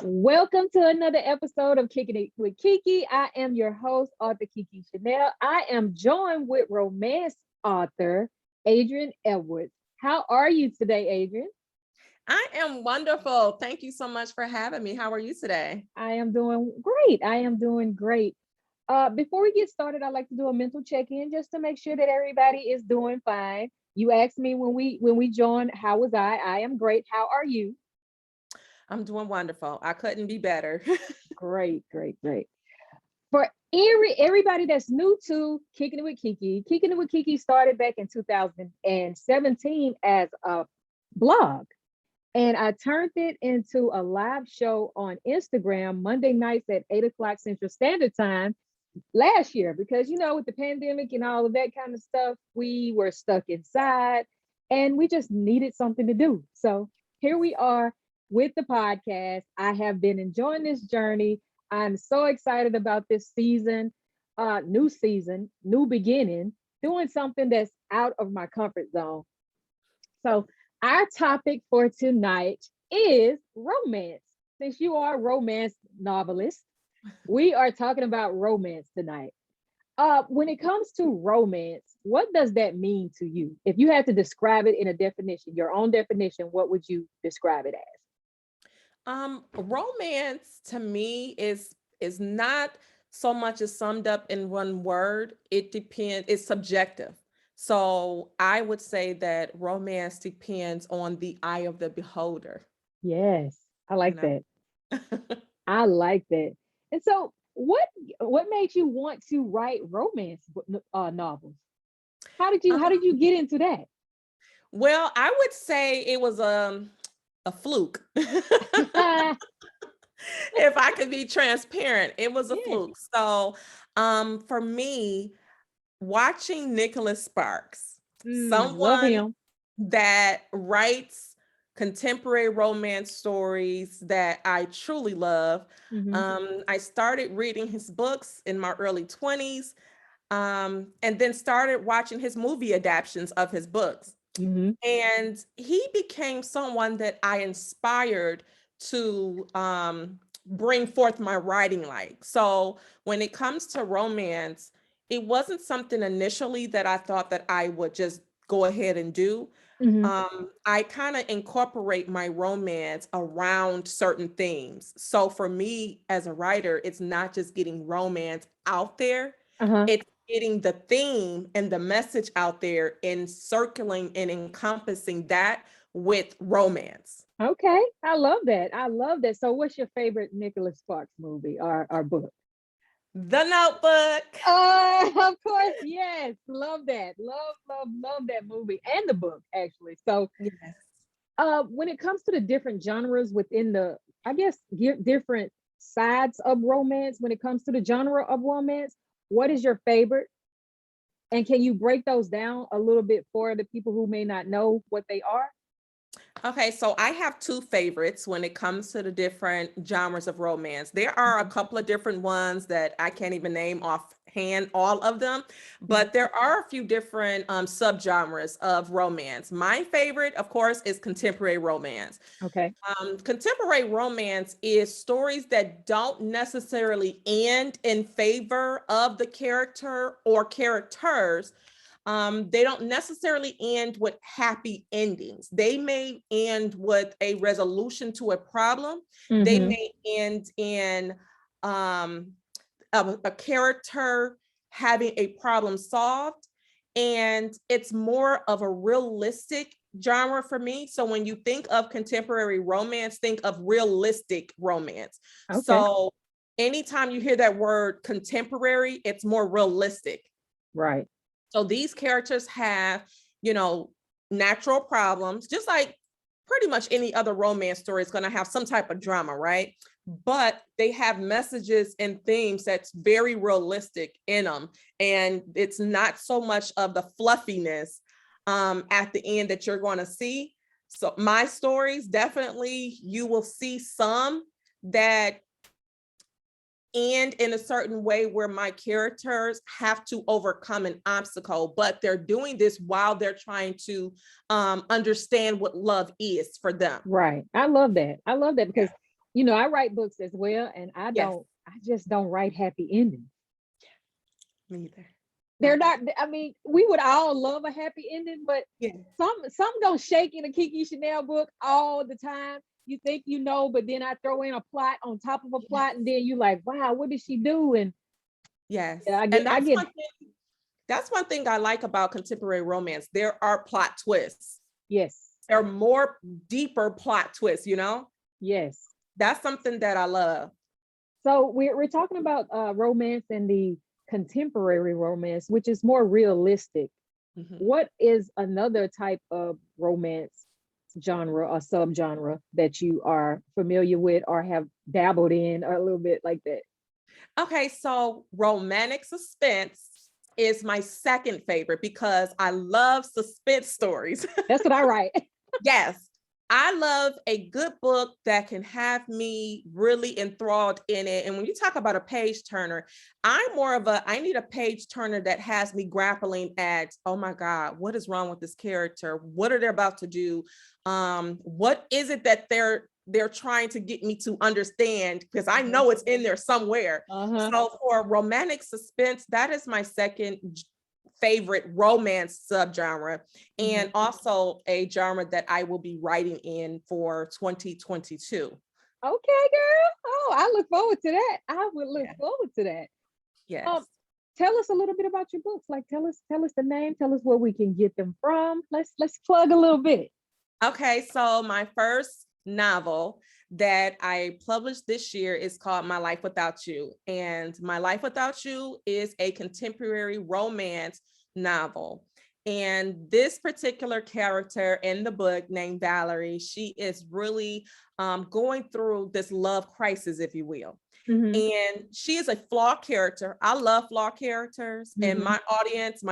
Welcome to another episode of Kicking It with KeKe. I am your host, author KeKe Chanel. I am joined with romance author Adrienne Edwards. How are you today, Adrienne? I am wonderful. Thank you so much for having me. How are you today? I am doing great. I am doing great. Before we get started, I'd like to do a mental check-in just to make sure that everybody is doing fine. You asked me when we joined, how was I? I am great. How are you? I'm doing wonderful. I couldn't be better. Great, great, great. For everybody that's new to Kicking It with KeKe started back in 2017 as a blog. And I turned it into a live show on Instagram Monday nights at 8 o'clock Central Standard Time last year, because with the pandemic and all of that kind of stuff, we were stuck inside and we just needed something to do. So here we are with the podcast. I have been enjoying this journey. I'm so excited about this season, new beginning, doing something that's out of my comfort zone. So our topic for tonight is romance. Since you are a romance novelist, we are talking about romance tonight. When it comes to romance, what does that mean to you? If you had to describe it in a definition, your own definition, what would you describe it as? Romance to me is not so much as summed up in one word. It depends, it's subjective. So I would say that romance depends on the eye of the beholder, Yes, I you like know. that. I like that. And so, what made you want to write romance novels? How did you get into that? Well, I would say it was a fluke. If I could be transparent, it was a Yes. fluke. So, for me, watching Nicholas Sparks, Love someone him. that writes contemporary romance stories that I truly love. Hmm. I started reading his books in my early 20s, and then started watching his movie adaptations of his books. Hmm. And he became someone that I inspired to bring forth my writing like. So when it comes to romance, it wasn't something initially that I thought that I would just go ahead and do. Hmm. I kind of incorporate my romance around certain themes. So for me as a writer, it's not just getting romance out there, Uh-huh. it's getting the theme and the message out there and circling and encompassing that with romance. Okay. I love that. I love that. So what's your favorite Nicholas Sparks movie or book? The Notebook. Of course, yes. Love that. Love that movie and the book, actually. So Yes. when it comes to the different genres within the, I guess, different sides of romance, when it comes to the genre of romance, what is your favorite? And can you break those down a little bit for the people who may not know what they are? Okay, so I have two favorites when it comes to the different genres of romance. There are a Mhm. couple of different ones that I can't even name offhand all of them, Mhm. but there are a few different subgenres of romance. My favorite, of course, is contemporary romance. Okay. Contemporary romance is stories that don't necessarily end in favor of the character or characters. They don't necessarily end with happy endings. They may end with a resolution to a problem. They Hmm. may end in um, a character having a problem solved. And it's more of a realistic genre for me. So when you think of contemporary romance, think of realistic romance. Okay. So anytime you hear that word contemporary, it's more realistic. Right. So these characters have, you know, natural problems, just like pretty much any other romance story is going to have some type of drama, right? But they have messages and themes that's very realistic in them. And it's not so much of the fluffiness at the end that you're going to see. So my stories, definitely you will see some that and in a certain way where my characters have to overcome an obstacle, but they're doing this while they're trying to understand what love is for them. Right. I love that. I love that because Yeah. I write books as well, and I Yes, just don't write happy endings. me either. They're not, I mean, we would all love a happy ending, but Yeah. some gonna shake in a Kiki Chanel book all the time. You think but then I throw in a plot on top of a plot, and then you like, wow, what did she do? And Yes. yeah, And I get, that's one thing I like about contemporary romance. There are plot twists. yes, There are more deeper plot twists, yes. That's something that I love. So we're talking about romance and the contemporary romance, which is more realistic. Mhm. What is another type of romance genre or subgenre that you are familiar with or have dabbled in or a little bit like that? Okay, so romantic suspense is my second favorite because I love suspense stories. That's what I write. Yes, I love a good book that can have me really enthralled in it. And when you talk about a page turner, I need a page turner that has me grappling at, oh my God, what is wrong with this character? What are they about to do? What is it that they're trying to get me to understand? Because I know it's in there somewhere. Uh-huh. So for romantic suspense, that is my second favorite romance subgenre, and also a genre that I will be writing in for 2022. Okay, girl. Oh, I look forward to that. I would look Yeah. forward to that. Yes. Tell us a little bit about your books. Like tell us the name, tell us where we can get them from. Let's plug a little bit. Okay, so my first novel that I published this year is called My Life Without You. And My Life Without You is a contemporary romance novel. And this particular character in the book named Valerie, she is really going through this love crisis, if you will. And she is a flawed character. I love flawed characters, and my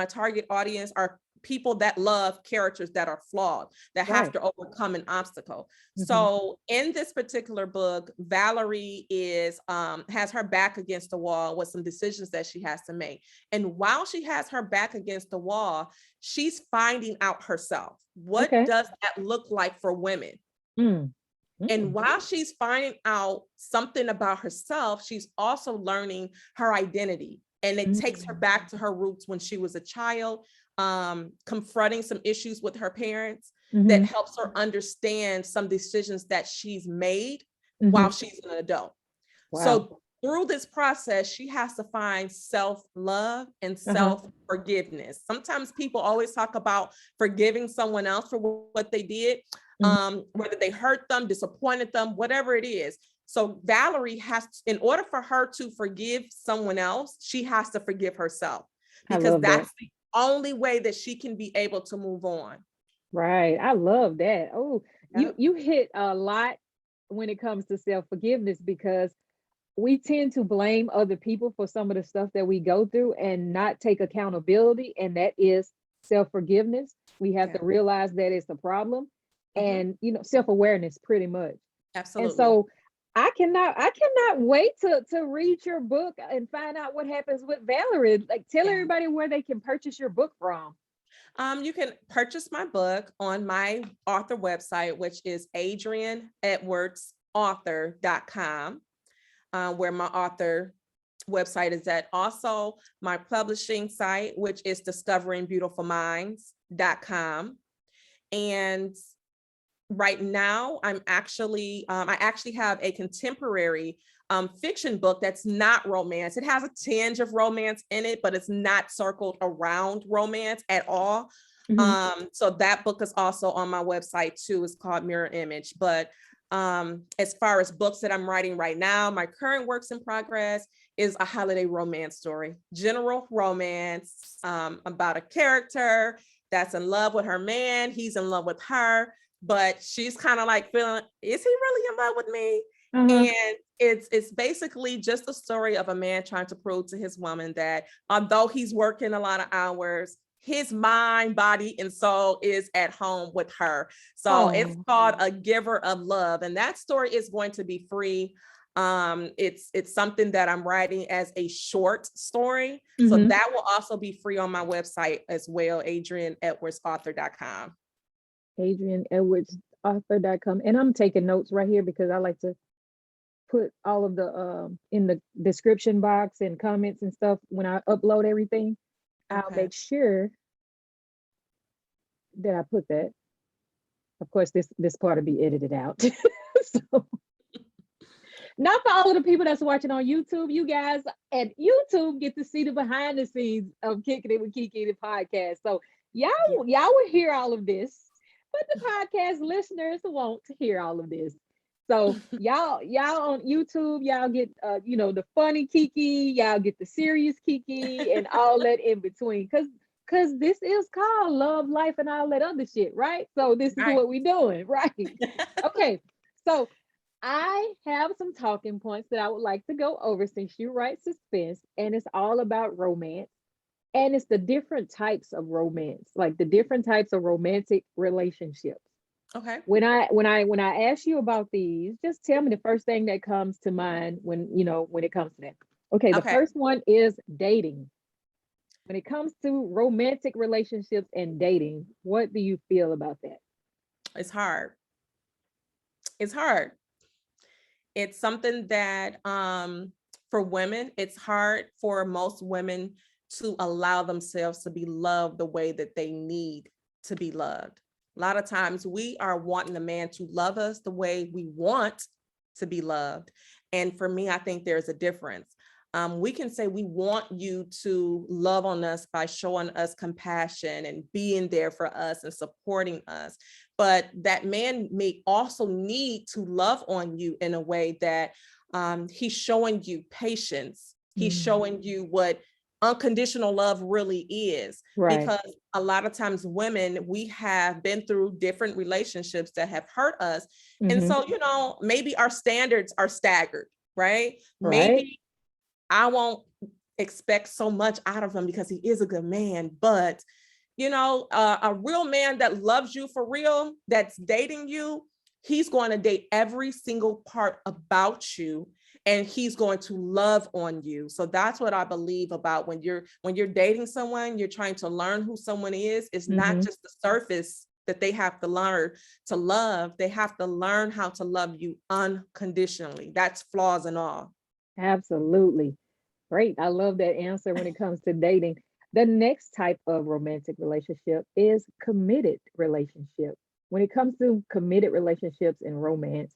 target audience are people that love characters that are flawed, that have Right. to overcome an obstacle. Mhm. So in this particular book, Valerie has her back against the wall with some decisions that she has to make. And while she has her back against the wall, she's finding out herself. What Okay. does that look like for women? Mm. And Mm. while she's finding out something about herself, she's also learning her identity. And it takes her back to her roots when she was a child, confronting some issues with her parents that helps her understand some decisions that she's made while she's an adult. Wow. So through this process, she has to find self-love and self-forgiveness. Sometimes people always talk about forgiving someone else for what they did, whether they hurt them, disappointed them, whatever it is. So Valerie in order for her to forgive someone else, she has to forgive herself, I because love that. that's the only way that she can be able to move on. Right. I love that. Oh, Yep. you hit a lot when it comes to self-forgiveness, because we tend to blame other people for some of the stuff that we go through and not take accountability. And that is self-forgiveness. We have to realize that it's a problem, and self-awareness pretty much. And Absolutely. so I cannot wait to read your book and find out what happens with Valerie. Like, tell everybody where they can purchase your book from. You can purchase my book on my author website, which is AdrienneEdwardsAuthor.com, where my author website is at. Also, my publishing site, which is DiscoveringBeautifulMinds.com. And right now, I actually have a contemporary fiction book that's not romance. It has a tinge of romance in it, but it's not circled around romance at all. So that book is also on my website too. It's called Mirror Image. But as far as books that I'm writing right now, my current works in progress is a holiday romance story, general romance, about a character that's in love with her man. He's in love with her, but she's kind of like feeling, is he really in love with me? And it's basically just a story of a man trying to prove to his woman that although he's working a lot of hours, his mind, body, and soul is at home with her. So it's called A Giver of Love. And that story is going to be free. It's something that I'm writing as a short story. So that will also be free on my website as well, AdrienneEdwardsAuthor.com. AdrienneEdwardsAuthor.com. And I'm taking notes right here because I like to put all of the in the description box and comments and stuff when I upload everything. I'll Okay. make sure that I put that. Of course, this part will be edited out. So not for all of the people that's watching on YouTube. You guys at YouTube get to see the behind the scenes of Kicking It with KeKe, the podcast. So y'all will hear all of this, but the podcast listeners won't hear all of this. So y'all on YouTube, y'all get the funny KeKe, y'all get the serious KeKe, and all that in between. Cause this is called love, life, and all that other shit, right? So this is Right. what we doing, right? Okay, so I have some talking points that I would like to go over since you write suspense, and it's all about romance, and it's the different types of romance, like the different types of romantic relationships. Okay. When I ask you about these, just tell me the first thing that comes to mind when it comes to that. Okay, the Okay. first one is dating. When it comes to romantic relationships and dating, what do you feel about that? It's hard. It's hard. It's something that for women, it's hard for most women to allow themselves to be loved the way that they need to be loved. A lot of times we are wanting a man to love us the way we want to be loved. And for me, I think there's a difference. We can say we want you to love on us by showing us compassion and being there for us and supporting us. But that man may also need to love on you in a way that he's showing you patience. He's showing you what unconditional love really is. Right. Because a lot of times women, we have been through different relationships that have hurt us. And Mhm. so, maybe our standards are staggered, right? Right. Maybe I won't expect so much out of him because he is a good man, but a real man that loves you for real, that's dating you, he's going to date every single part about you, and he's going to love on you. So that's what I believe about when you're dating someone, you're trying to learn who someone is. It's not just the surface that they have to learn to love. They have to learn how to love you unconditionally. That's flaws and all. Absolutely. Great. I love that answer when it comes to dating. The next type of romantic relationship is committed relationship. When it comes to committed relationships and romance,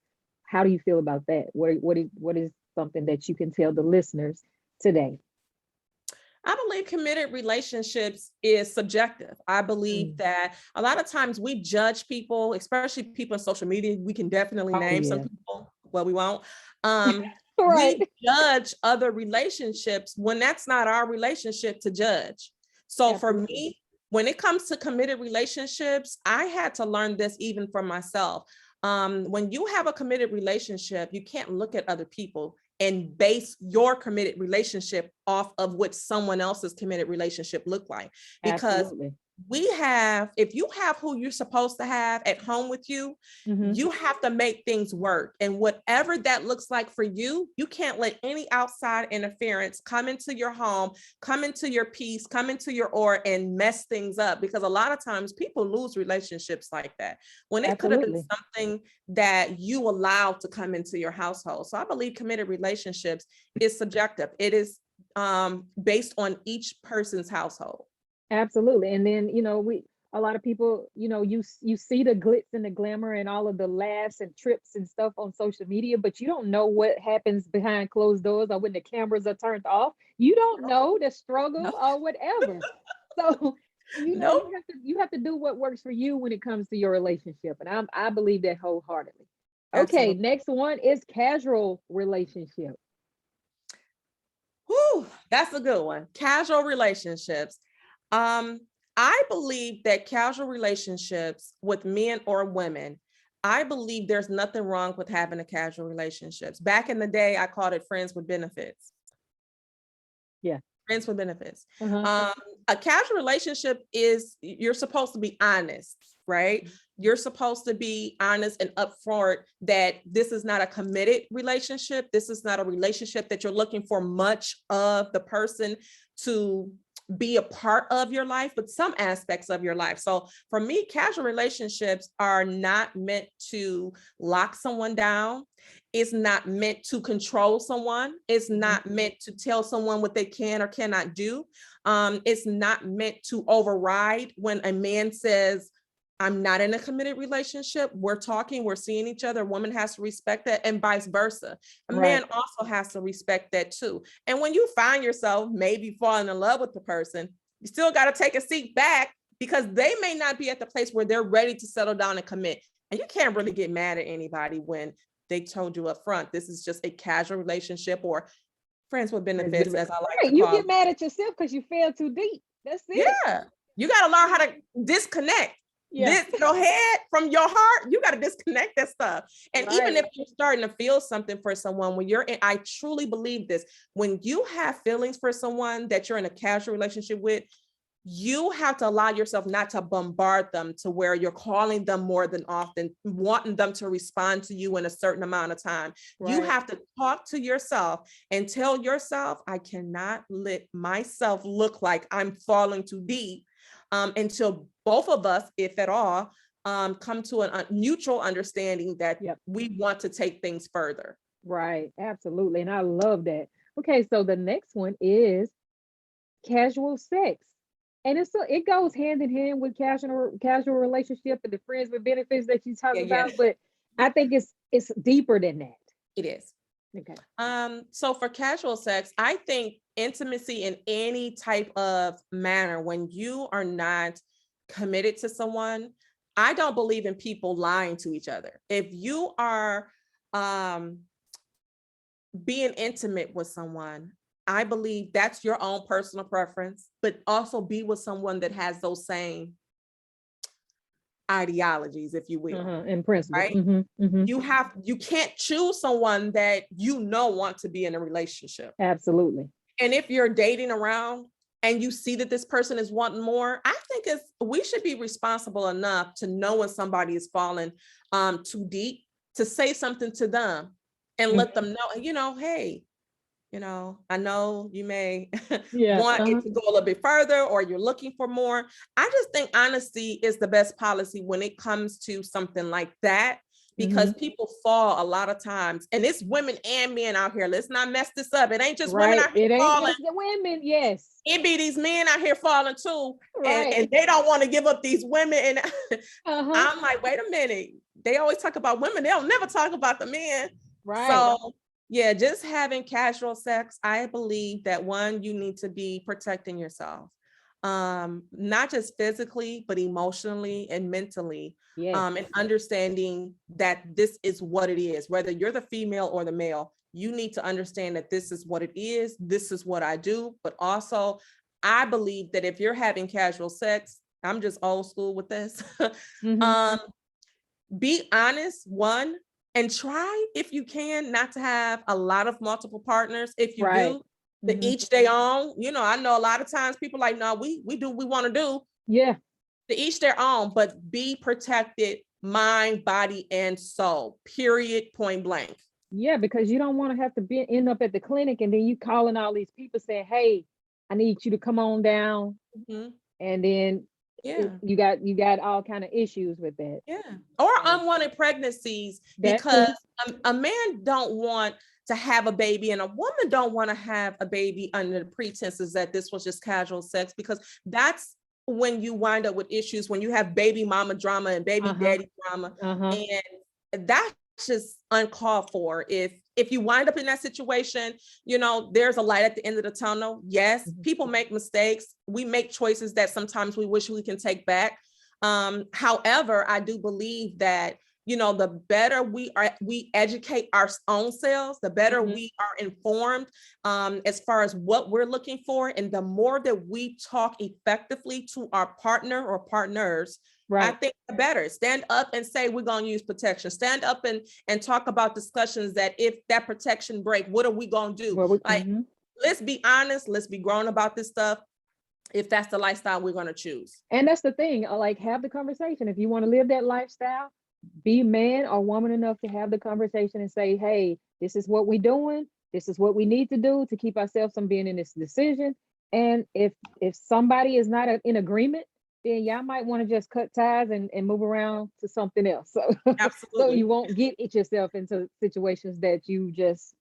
how do you feel about that? What is something that you can tell the listeners today? I believe committed relationships is subjective. I believe that a lot of times we judge people, especially people in social media. We can definitely Oh name some yeah. people. Well, we won't. Right. We judge other relationships when that's not our relationship to judge. So for Absolutely. me, when it comes to committed relationships, I had to learn this even for myself. When you have a committed relationship, you can't look at other people and base your committed relationship off of what someone else's committed relationship look like. Because Absolutely. if you have who you're supposed to have at home with you, Mhm. you have to make things work. And whatever that looks like for you, you can't let any outside interference come into your home, come into your peace, come into your aura and mess things up. Because a lot of times people lose relationships like that when it could have been Absolutely. something that you allowed to come into your household. So I believe committed relationships is subjective. It is based on each person's household. Absolutely. And then, a lot of people, you see the glitz and the glamour and all of the laughs and trips and stuff on social media, but you don't know what happens behind closed doors or when the cameras are turned off. You don't know the struggle No, or whatever. So, no. you have to do what works for you when it comes to your relationship. And I believe that wholeheartedly. Okay, Absolutely. next one is casual relationship. Whew, that's a good one. Casual relationships. I believe that casual relationships with men or women, I believe there's nothing wrong with having a casual relationships. Back in the day, I called it friends with benefits. Yeah. Friends with benefits. Uh-huh. A casual relationship is you're supposed to be honest, right? You're supposed to be honest and upfront that this is not a committed relationship. This is not a relationship that you're looking for much of the person to be a part of your life, but some aspects of your life. So for me, casual relationships are not meant to lock someone down. It's not meant to control someone. It's not meant to tell someone what they can or cannot do. It's not meant to override when a man says, I'm not in a committed relationship. We're talking, we're seeing each other. A woman has to respect that, and vice versa. A man also has to respect that too. And when you find yourself maybe falling in love with the person, you still got to take a seat back, because they may not be at the place where they're ready to settle down and commit. And you can't really get mad at anybody when they told you up front, this is just a casual relationship, or friends with benefits, as I like to You call get mad at yourself because you fell too deep. That's it. Yeah. You got to learn how to disconnect. This your head from your heart. You got to disconnect that stuff. And even if you're starting to feel something for someone, when you're in, I truly believe this, when you have feelings for someone that you're in a casual relationship with, you have to allow yourself not to bombard them to where you're calling them more than often, wanting them to respond to you in a certain amount of time. You have to talk to yourself and tell yourself, I cannot let myself look like I'm falling too deep, until both of us, if at all, come to a mutual understanding that we want to take things further. Right. Absolutely. And I love that. Okay. So the next one is casual sex. And it goes hand in hand with casual relationship and the friends with benefits that you talk about. But I think it's deeper than that. It is. Okay. So for casual sex, I think intimacy in any type of manner, when you are not committed to someone, I don't believe in people lying to each other. If you are being intimate with someone, I believe that's your own personal preference, but also be with someone that has those same ideologies, if you will, in principle, right? You can't choose someone that want to be in a relationship. Absolutely. And if you're dating around and you see that this person is wanting more, I think we should be responsible enough to know when somebody is falling too deep, to say something to them and let them know, hey, I know you may want it to go a little bit further, or you're looking for more. I just think honesty is the best policy when it comes to something like that, because people fall a lot of times, and it's women and men out here. Let's not mess this up. It ain't just women out here falling. Just the women, yes. It be these men out here falling too, and they don't want to give up these women. And I'm like, wait a minute. They always talk about women. They'll never talk about the men. So yeah, just having casual sex, I believe that one, you need to be protecting yourself, not just physically, but emotionally and mentally, and understanding that this is what it is, whether you're the female or the male. You need to understand that this is what it is. This is what I do. But also, I believe that if you're having casual sex, I'm just old school with this. Be honest, one, and try, if you can, not to have a lot of multiple partners. If you do, to each their own. I know a lot of times people like, no, we do what we want to do. Yeah. To each their own, but be protected, mind, body, and soul, period, point blank. Yeah, because you don't want to have to end up at the clinic and then you calling all these people saying, hey, I need you to come on down. And then you got all kind of issues with that. Or unwanted pregnancies, because a man don't want to have a baby, and a woman don't want to have a baby under the pretenses that this was just casual sex, because that's when you wind up with issues, when you have baby mama drama and baby daddy drama. And that's just uncalled for. If you wind up in that situation, there's a light at the end of the tunnel. Yes, people make mistakes. We make choices that sometimes we wish we can take back. However, I do believe that, the better we educate our own selves, the better we are informed as far as what we're looking for. And the more that we talk effectively to our partner or partners, I think the better. Stand up and say, we're going to use protection. Stand up and talk about discussions that if that protection break, what are we going to do? Let's be honest. Let's be grown about this stuff, if that's the lifestyle we're going to choose. And that's the thing, like, have the conversation. If you want to live that lifestyle, be man or woman enough to have the conversation and say, hey, this is what we're doing. This is what we need to do to keep ourselves from being in this decision. And if somebody is not in agreement, then y'all might want to just cut ties and move around to something else. So so Absolutely. you won't get it yourself into situations that you just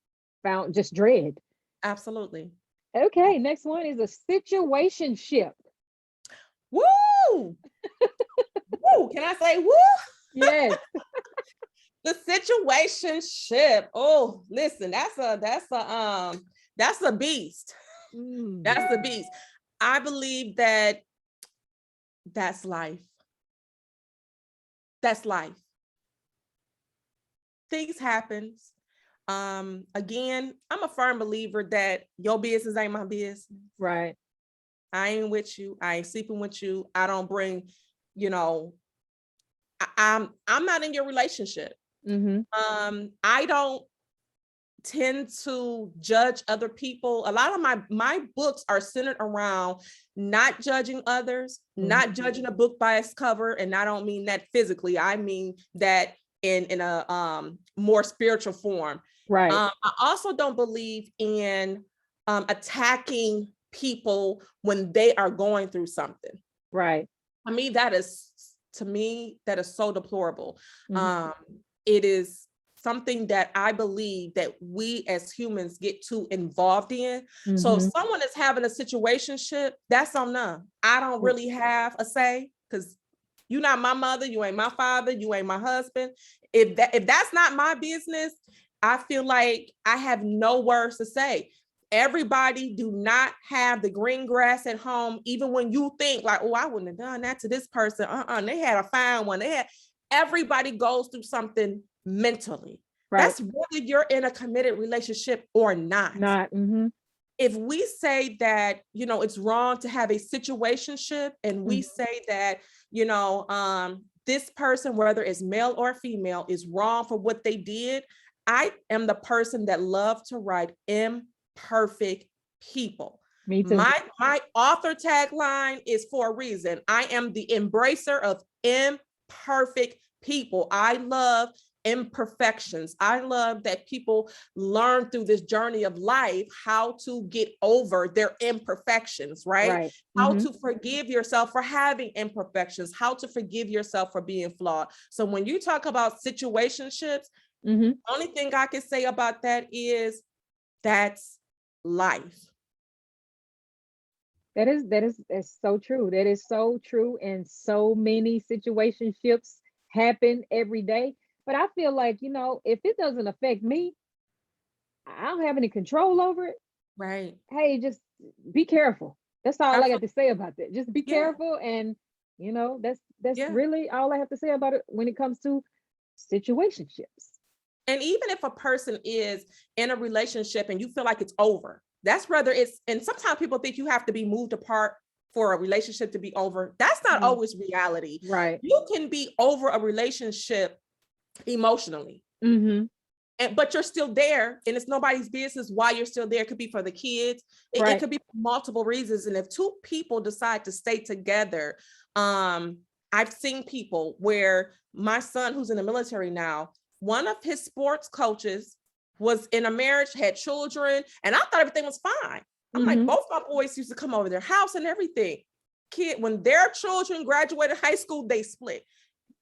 found just dread. Absolutely. Okay, next one is a situationship. Woo! Woo! Can I say woo? Yes. The situationship. Oh, listen, that's a beast. Mm, That's the beast. I believe that that's life. That's life. Things happens. Again, I'm a firm believer that your business ain't my business. right. I ain't with you. I ain't sleeping with you. I don't bring, you know, I'm not in your relationship. Mm-hmm. I don't tend to judge other people. A lot of my books are centered around not judging others, not judging a book by its cover, and I don't mean that physically. I mean that in a more spiritual form. Right. I also don't believe in attacking people when they are going through something. Right. To me, that is so deplorable. Mhm. It is something that I believe that we as humans get too involved in. So if Mhm. someone is having a situationship, that's on them. I don't really have a say because you're not my mother, you ain't my father, you ain't my husband. If that's not my business, I feel like I have no words to say. Everybody do not have the green grass at home, even when you think like, oh, I wouldn't have done that to this person. They had a fine one. Everybody goes through something mentally. Right. That's whether you're in a committed relationship or not. Not. Mhm. If we say that, it's wrong to have a situationship, and we Mhm. say that, this person, whether it's male or female, is wrong for what they did, I am the person that love to write imperfect people. Me too. My author tagline is for a reason. I am the embracer of imperfect people. I love imperfections. I love that people learn through this journey of life how to get over their imperfections, right? Right. How Mhm. to forgive yourself for having imperfections, how to forgive yourself for being flawed. So when you talk about situationships, Mhm. only thing I can say about that is that's life. That's so true. That is so true. And so many situationships happen every day. But I feel like, if it doesn't affect me, I don't have any control over it. Right. Hey, just be careful. That's all I got Absolutely. to say about that. Just be Yeah. careful, and that's Yeah. really all I have to say about it when it comes to situationships. And even if a person is in a relationship and you feel like it's over, that's whether it's, and sometimes people think you have to be moved apart for a relationship to be over. That's not Mm, always reality. right. You can be over a relationship emotionally, Mm-hmm. but you're still there, and it's nobody's business why you're still there. It could be for the kids. It Right. could be for multiple reasons. And if two people decide to stay together, um, I've seen people where my son, who's in the military now, one of his sports coaches was in a marriage, had children, and I thought everything was fine. I'm like, Mm-hmm. both my boys used to come over their house and everything. When their children graduated high school, they split.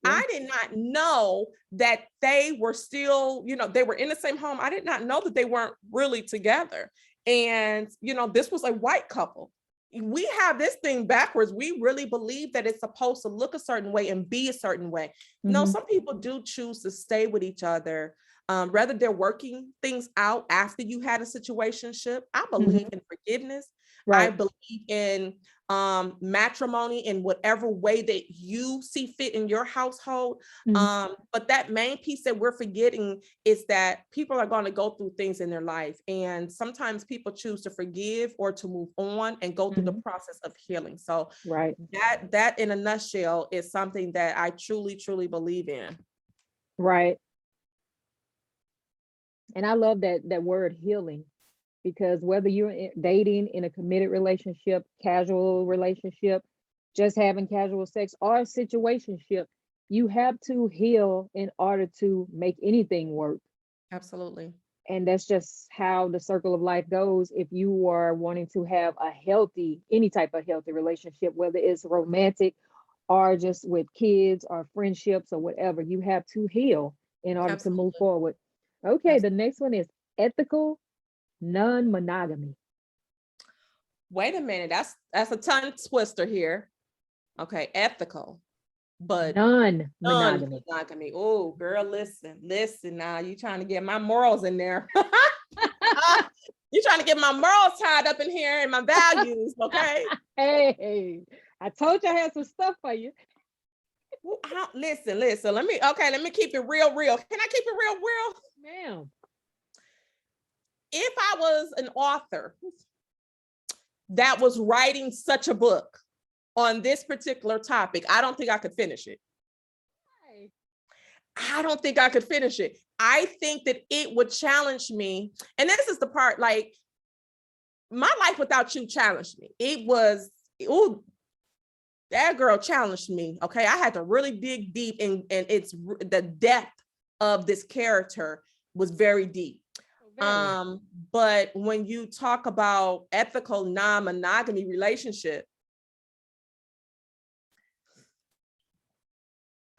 Yeah. I did not know that they were still, they were in the same home. I did not know that they weren't really together. And, this was a white couple. We have this thing backwards. We really believe that it's supposed to look a certain way and be a certain way. No, Mm-hmm. some people do choose to stay with each other. Rather, they're working things out after you had a situationship. I believe Mm-hmm. in forgiveness. I Right. believe in matrimony in whatever way that you see fit in your household. Mm-hmm. But that main piece that we're forgetting is that people are going to go through things in their life. And sometimes people choose to forgive or to move on and go through the Mm-hmm. process of healing. So Right. that in a nutshell is something that I truly, truly believe in. Right. And I love that word healing, because whether you're dating in a committed relationship, casual relationship, just having casual sex, or a situationship, you have to heal in order to make anything work. Absolutely. And that's just how the circle of life goes. If you are wanting to have a healthy, any type of healthy relationship, whether it's romantic or just with kids or friendships or whatever, you have to heal in order to move Absolutely. forward. Okay, the Absolutely. next one is ethical non-monogamy. Wait a minute. That's a tongue twister here. Okay, ethical, but Non-monogamy. non-monogamy. Oh, girl, listen now. You trying to get my morals in there. You trying to get my morals tied up in here and my values, okay? Hey, I told you I had some stuff for you. Listen. Let me keep it real. Can I keep it real? Ma'am. If I was an author that was writing such a book on this particular topic, I don't think I could finish it. I don't think I could finish it. I think that it would challenge me. And this is the part, like, my life without you challenged me. It was, oh, that girl challenged me. Okay. I had to really dig deep, and it's the depth of this character was very deep. But when you talk about ethical non-monogamy relationship,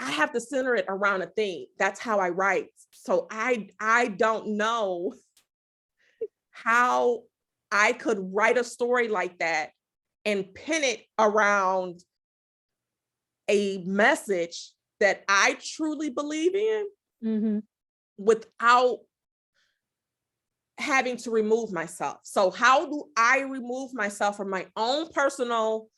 I have to center it around a theme. That's how I write. So I don't know how I could write a story like that and pin it around a message that I truly believe in without having to remove myself. So how do I remove myself from my own personal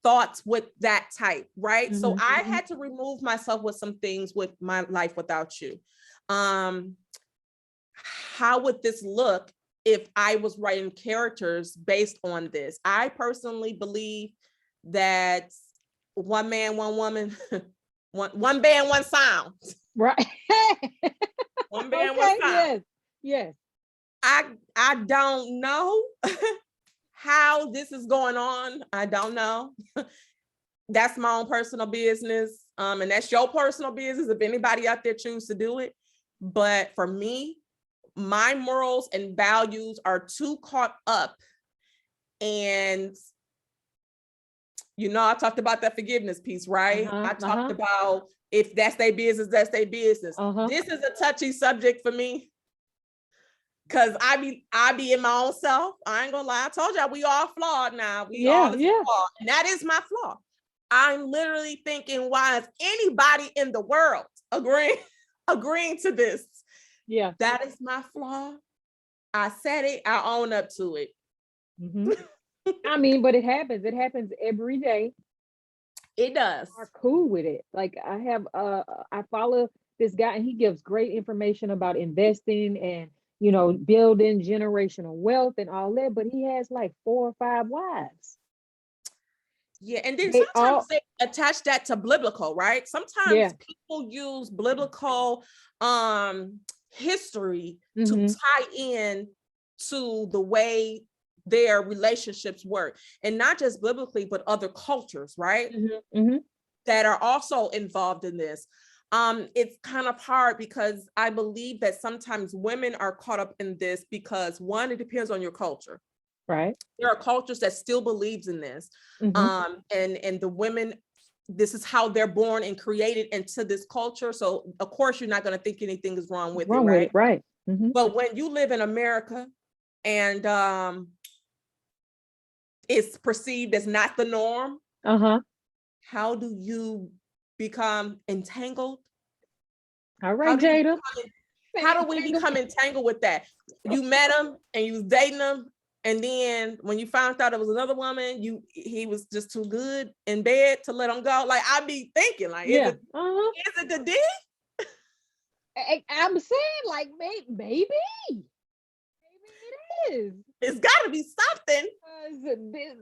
thoughts with that type, right? So I had to remove myself with some things with my life without you. How would this look if I was writing characters based on this? I personally believe that one man, one woman, one band, one sound. Right. One band, one sound. Yes. I don't know how this is going on. I don't know. That's my own personal business. And that's your personal business if anybody out there choose to do it. But for me, my morals and values are too caught up. And, I talked about that forgiveness piece, right? I talked about if that's their business, that's their business. This is a touchy subject for me. Cause I be in my own self. I ain't gonna lie. I told y'all we all flawed now. We all flawed. And that is my flaw. I'm literally thinking, why is anybody in the world agreeing to this? Yeah. That is my flaw. I said it, I own up to it. I mean, but it happens. It happens every day. It does. Are cool with it. Like I follow this guy and he gives great information about investing and building generational wealth and all that, but he has like 4 or 5 wives. Yeah, and then sometimes they attach that to biblical, right? Sometimes people use biblical history to tie in to the way their relationships work, and not just biblically, but other cultures, right? That are also involved in this. It's kind of hard because I believe that sometimes women are caught up in this because, one, it depends on your culture. Right. There are cultures that still believes in this. And the women, this is how they're born and created into this culture. So of course you're not going to think anything is wrong with it, right? But when you live in America and it's perceived as not the norm, how do you become entangled? All right, Jada. How do we become entangled with that? You met him and you was dating him, and then when you found out it was another woman, he was just too good in bed to let him go. Like, I be thinking, like, is it the D? I'm saying, like, maybe it is. It's got to be something.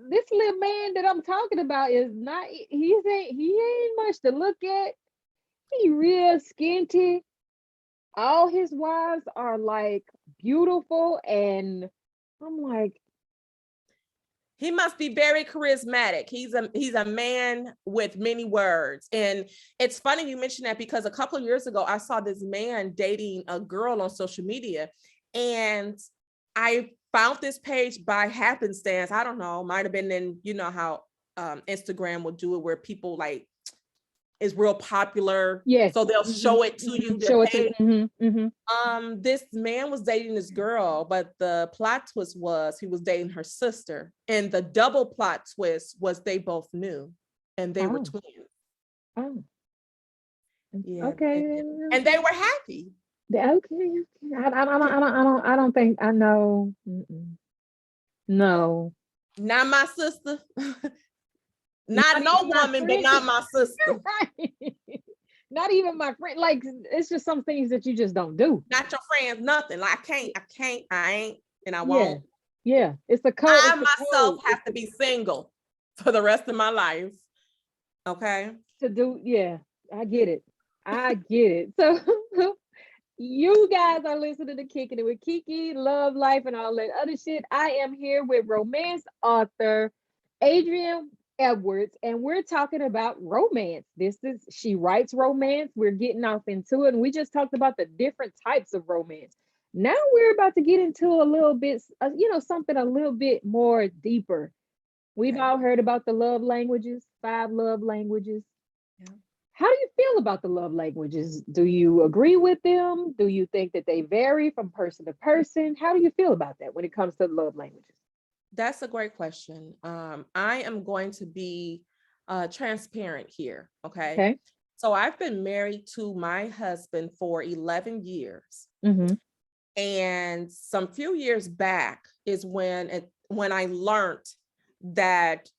This little man that I'm talking about is not. He ain't much to look at. He real skinty. All his wives are like beautiful, and I'm like, he must be very charismatic. He's a man with many words. And it's funny you mentioned that because a couple of years ago, I saw this man dating a girl on social media, And I found this page by happenstance. I don't know, might have been in, you know how Instagram will do it where people like is real popular. Yes. So they'll show it to you. Show it to This man was dating this girl, but the plot twist was he was dating her sister. And the double plot twist was they both knew and they were twins. Oh. Yeah. Okay. And they were happy. Okay. I don't think I know. No. Not my sister. Not no woman, but not my sister. Right. Not even my friend. Like, it's just some things that you just don't do. Not your friends, nothing. Like I ain't, and I won't. Yeah. It's the code. I myself have to be single for the rest of my life. Okay. To do, yeah, I get it. I get it. So you guys are listening to Kicking It with KeKe, love, life, and all that other shit. I am here with romance author Adrienne Edwards, and we're talking about romance. She writes romance. We're getting off into it, and we just talked about the different types of romance. Now we're about to get into a little bit, something a little bit more deeper. We've all heard about the love languages, 5 love languages. Yeah. How do you feel about the love languages? Do you agree with them? Do you think that they vary from person to person? How do you feel about that when it comes to love languages? That's a great question. I am going to be transparent here. Okay. So I've been married to my husband for 11 years. And some few years back is when I learned that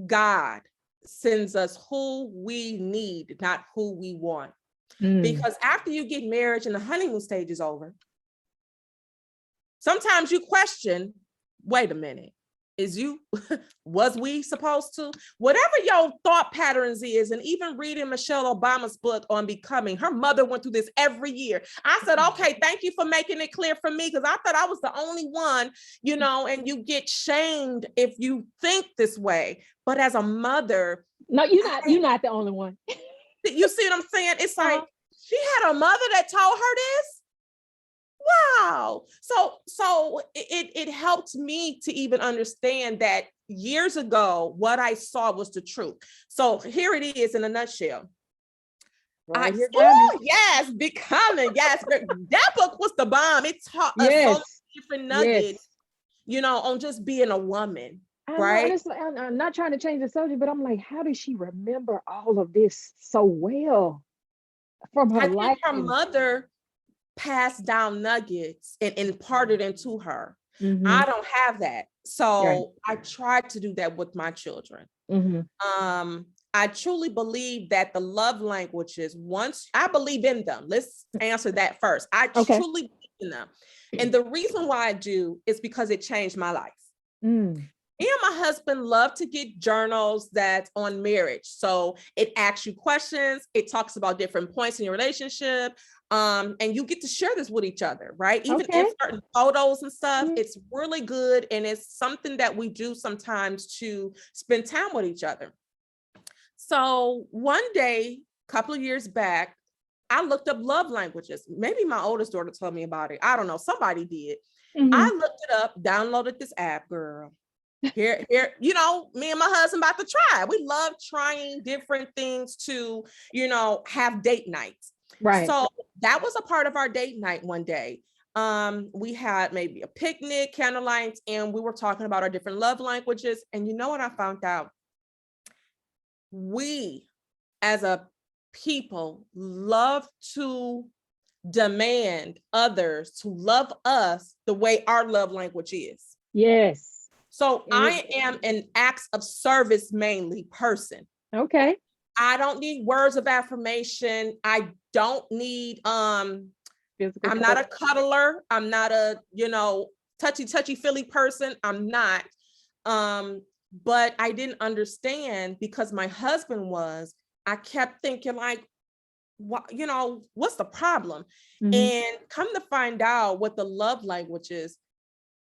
God sends us who we need, not who we want. Because after you get married and the honeymoon stage is over, sometimes you question, wait a minute, was we supposed to? Whatever your thought patterns is, and even reading Michelle Obama's book on Becoming, her mother went through this every year. I said, okay, thank you for making it clear for me, because I thought I was the only one, and you get shamed if you think this way. But as a mother, no, you're not the only one. You see what I'm saying? It's like she had a mother that told her this. Wow. So it helped me to even understand that years ago, what I saw was the truth. So here it is in a nutshell. Yes, Becoming. Yes. That book was the bomb. It taught us so many different nuggets, on just being a woman. Right. Honestly, I'm not trying to change the subject, but I'm like, how does she remember all of this so well from her life? Her mother passed down nuggets and imparted into her. I don't have that. So I tried to do that with my children. I truly believe that the love languages, once I believe in them, let's answer that first. I truly believe in them. And the reason why I do is because it changed my life. Me and my husband love to get journals that's on marriage. So it asks you questions. It talks about different points in your relationship. And you get to share this with each other, right? Even in certain photos and stuff, it's really good. And it's something that we do sometimes to spend time with each other. So one day, a couple of years back, I looked up love languages. Maybe my oldest daughter told me about it. I don't know. Somebody did. I looked it up, downloaded this app, girl. Here, me and my husband about to try. We love trying different things to, have date nights. Right. So that was a part of our date night one day. We had maybe a picnic, candlelight, and we were talking about our different love languages. And you know what I found out? We, as a people, love to demand others to love us the way our love language is. Yes. So I am an acts of service mainly person. Okay. I don't need words of affirmation. I don't need, I'm not a cuddler. I'm not a, touchy feely person. I'm not. But I didn't understand because my husband was, I kept thinking like, what's the problem? And come to find out what the love language is,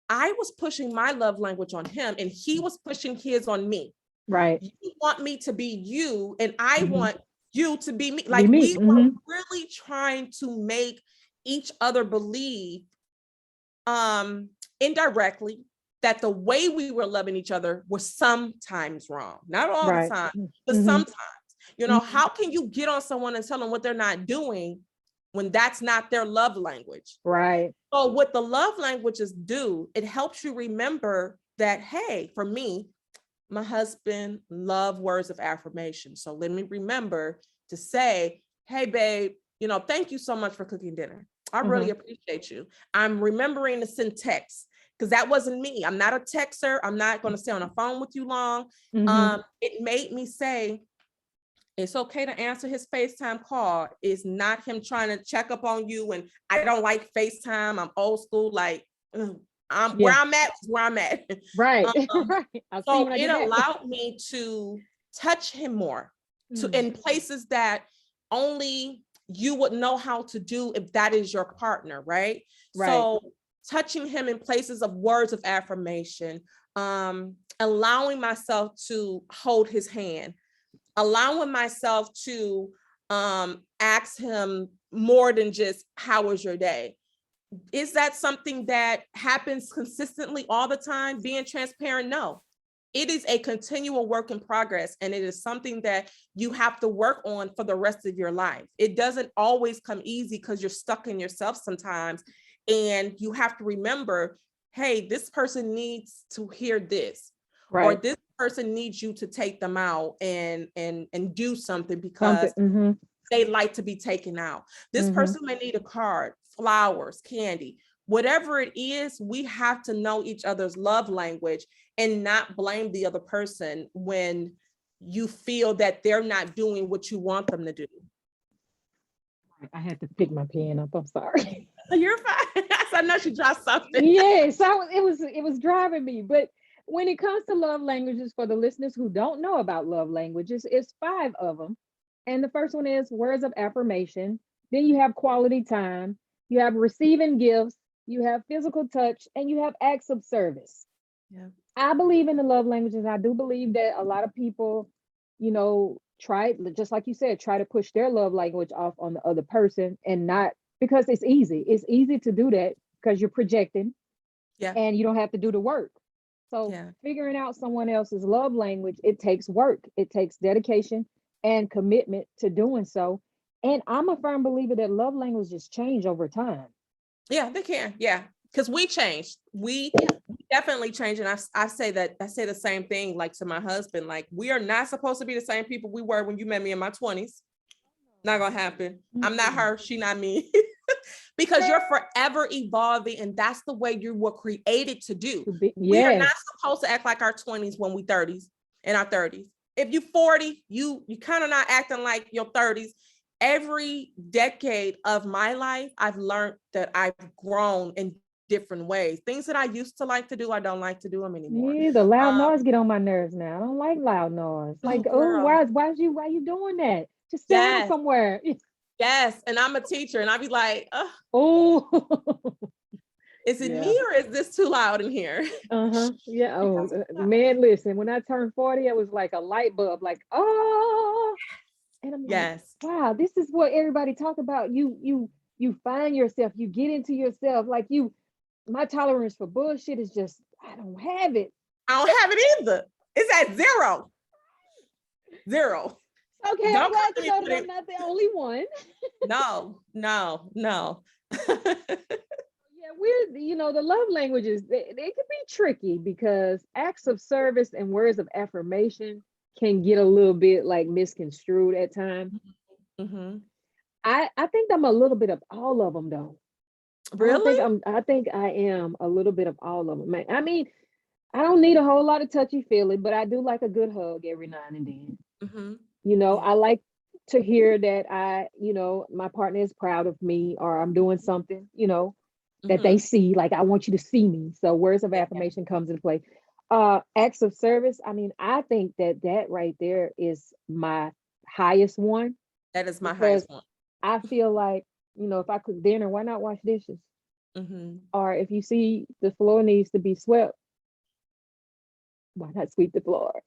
I was pushing my love language on him and he was pushing his on me. Right. You want me to be you and I want you to be me. Like we were really trying to make each other believe indirectly that the way we were loving each other was sometimes wrong, not all the Right. time, but Mhm. sometimes. You know, Mhm. how can you get on someone and tell them what they're not doing when that's not their love language? Right. So what the love languages do, it helps you remember that, hey, for me, my husband love words of affirmation. So let me remember to say, hey, babe, you know, thank you so much for cooking dinner. I really appreciate you. I'm remembering to send texts because that wasn't me. I'm not a texter. I'm not going to stay on the phone with you long. Mhm. It made me say, it's okay to answer his FaceTime call. It's not him trying to check up on you. And I don't like FaceTime. I'm old school. Like, I'm where Yeah. I'm at is where I'm at. Right. Um, Right. I see so when I it did that. allowed me to touch him more to Mm. in places that only you would know how to do if that is your partner, right? Right. So touching him in places of words of affirmation, allowing myself to hold his hand, allowing myself to ask him more than just how was your day. Is that something that happens consistently all the time? Being transparent? No. It is a continual work in progress, and it is something that you have to work on for the rest of your life. It doesn't always come easy because you're stuck in yourself sometimes, and you have to remember, hey, this person needs to hear this, or Right. this person needs you to take them out and do something Something. because Mhm. they like to be taken out. This Mhm. person may need a card, flowers, candy, whatever it is. We have to know each other's love language and not blame the other person when you feel that they're not doing what you want them to do. I had to pick my pen up. I'm sorry. You're fine. I know she dropped something. Yes, it was driving me. But when it comes to love languages, for the listeners who don't know about love languages, it's five of them. And the first one is words of affirmation. Then you have quality time. You have receiving gifts. You have physical touch, and you have acts of service. Yeah. I believe in the love languages. I do believe that a lot of people, try, just like you said, try to push their love language off on the other person, and not because it's easy. It's easy to do that because you're projecting Yeah. and you don't have to do the work. So Yeah. figuring out someone else's love language, it takes work. It takes dedication and commitment to doing so. And I'm a firm believer that love languages change over time. Yeah, they can. Yeah. Because we changed. We definitely changed. And I say that, I say the same thing like to my husband. Like, we are not supposed to be the same people we were when you met me in my 20s. Not gonna happen. I'm not Mm. her, she not me. Because you're forever evolving, and that's the way you were created to do. To be, We are not yes, supposed to act like our 20s when we 30s, in our 30s. If you 40, you kind of not acting like your 30s. Every decade of my life, I've learned that I've grown in different ways. Things that I used to like to do, I don't like to do them anymore. yeah, the loud Um, noise get on my nerves now. I don't like loud noise. oh Like, oh, girl, why you doing that? Just sit down yes, somewhere. yes. And I'm a teacher, and I'd be like, Oh, is it yeah. me or is this too loud in here? Uh-huh. Yeah. Oh, man, listen, when I turned 40, it was like a light bulb, like, oh, and I'm like, Yes. wow, this is what everybody talk about. You find yourself, you get into yourself. Like, my tolerance for bullshit is just, I don't have it. I don't have it either. It's at zero. Zero. Okay, I'm Don't come glad to to me know with that I'm it. not the only one. No, no, no. Yeah, the love languages, they can be tricky because acts of service and words of affirmation can get a little bit like misconstrued at times. Hmm. I think I'm a little bit of all of them though. Really? I think I am a little bit of all of them. Man, I mean, I don't need a whole lot of touchy feely, but I do like a good hug every now and then. Hmm. Yeah. I like to hear that my partner is proud of me, or I'm doing something, that they Hmm. see. Like, I want you to see me. So words of Yeah. affirmation comes into play. Acts of service. I mean, I think that right there is my highest one, That is my because highest one. I feel like, if I cook dinner, why not wash dishes? Hmm. Or if you see the floor needs to be swept, why not sweep the floor?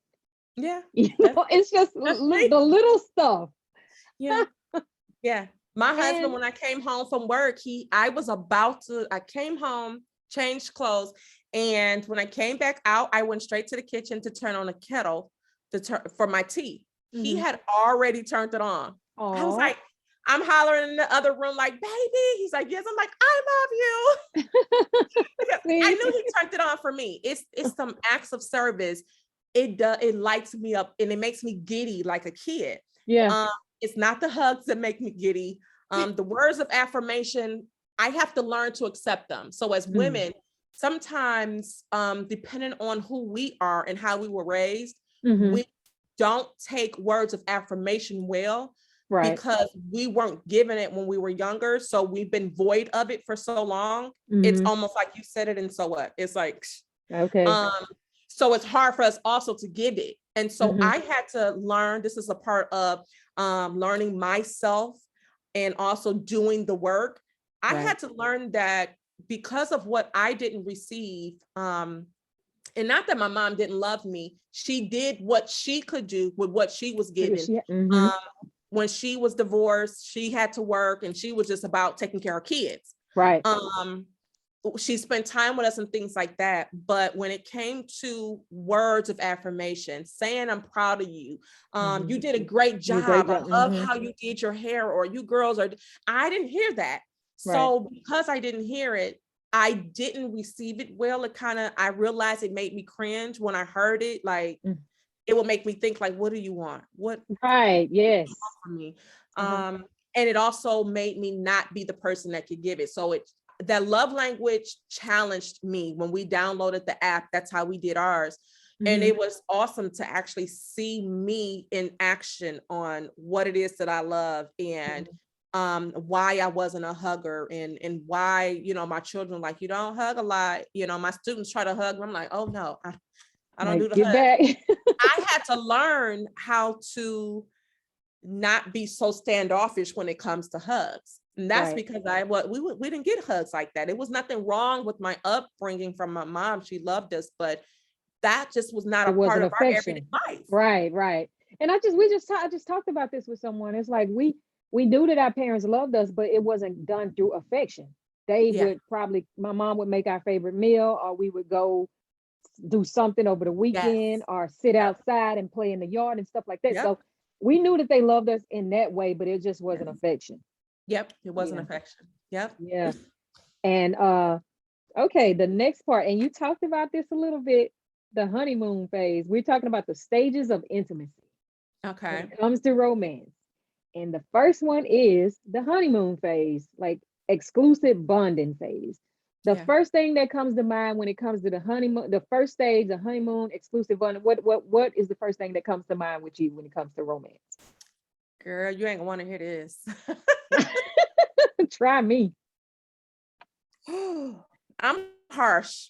Yeah. That's It's just that's me. the little stuff. Yeah. Yeah. My husband, And when I came home from work, I came home changed clothes. And when I came back out, I went straight to the kitchen to turn on a kettle for my tea. He had already turned it on. I was like, I'm hollering in the other room like, baby. He's like, yes. I'm like, I love you. I knew he turned it on for me. It's some acts of service. It lights me up and it makes me giddy like a kid. Yeah. It's not the hugs that make me giddy. The words of affirmation, I have to learn to accept them. So as women, sometimes, depending on who we are and how we were raised, we don't take words of affirmation well, because we weren't given it when we were younger. So we've been void of it for so long. It's almost like you said it, and so what? It's like, okay. So it's hard for us also to give it. And so I had to learn, this is a part of learning myself and also doing the work. I had to learn that because of what I didn't receive, and not that my mom didn't love me, she did what she could do with what she was given. When she was divorced, she had to work and she was just about taking care of kids. Right. She spent time with us and things like that. But when it came to words of affirmation, saying I'm proud of you, you did a great job. I love how you did your hair, or you girls are, I didn't hear that. So because I didn't hear it, I didn't receive it well. I realized it made me cringe when I heard it. Like, it will make me think like, what do you want? What? Right. Yes. For me. And it also made me not be the person that could give it. So that love language challenged me when we downloaded the app. That's how we did ours. And it was awesome to actually see me in action on what it is that I love, and why I wasn't a hugger, and why, my children, like, you don't hug a lot. My students try to hug me. I'm like, oh no, I don't do the hug. Back. I had to learn how to not be so standoffish when it comes to hugs. And that's because we didn't get hugs like that. It was nothing wrong with my upbringing from my mom. She loved us, but that just was not a part of our everyday life. Right. And I just talked about this with someone. It's like we knew that our parents loved us, but it wasn't done through affection. They would my mom would make our favorite meal, or we would go do something over the weekend, or sit outside and play in the yard and stuff like that. So we knew that they loved us in that way, but it just wasn't affection. It wasn't affection. Yeah. And okay, the next part, and you talked about this a little bit, the honeymoon phase. We're talking about the stages of intimacy. Okay. When it comes to romance. And the first one is the honeymoon phase, like exclusive bonding phase. The first thing that comes to mind when it comes to the honeymoon, the first stage, the honeymoon, exclusive bonding, what is the first thing that comes to mind with you when it comes to romance? Girl, you ain't gonna want to hear this. Try me. I'm harsh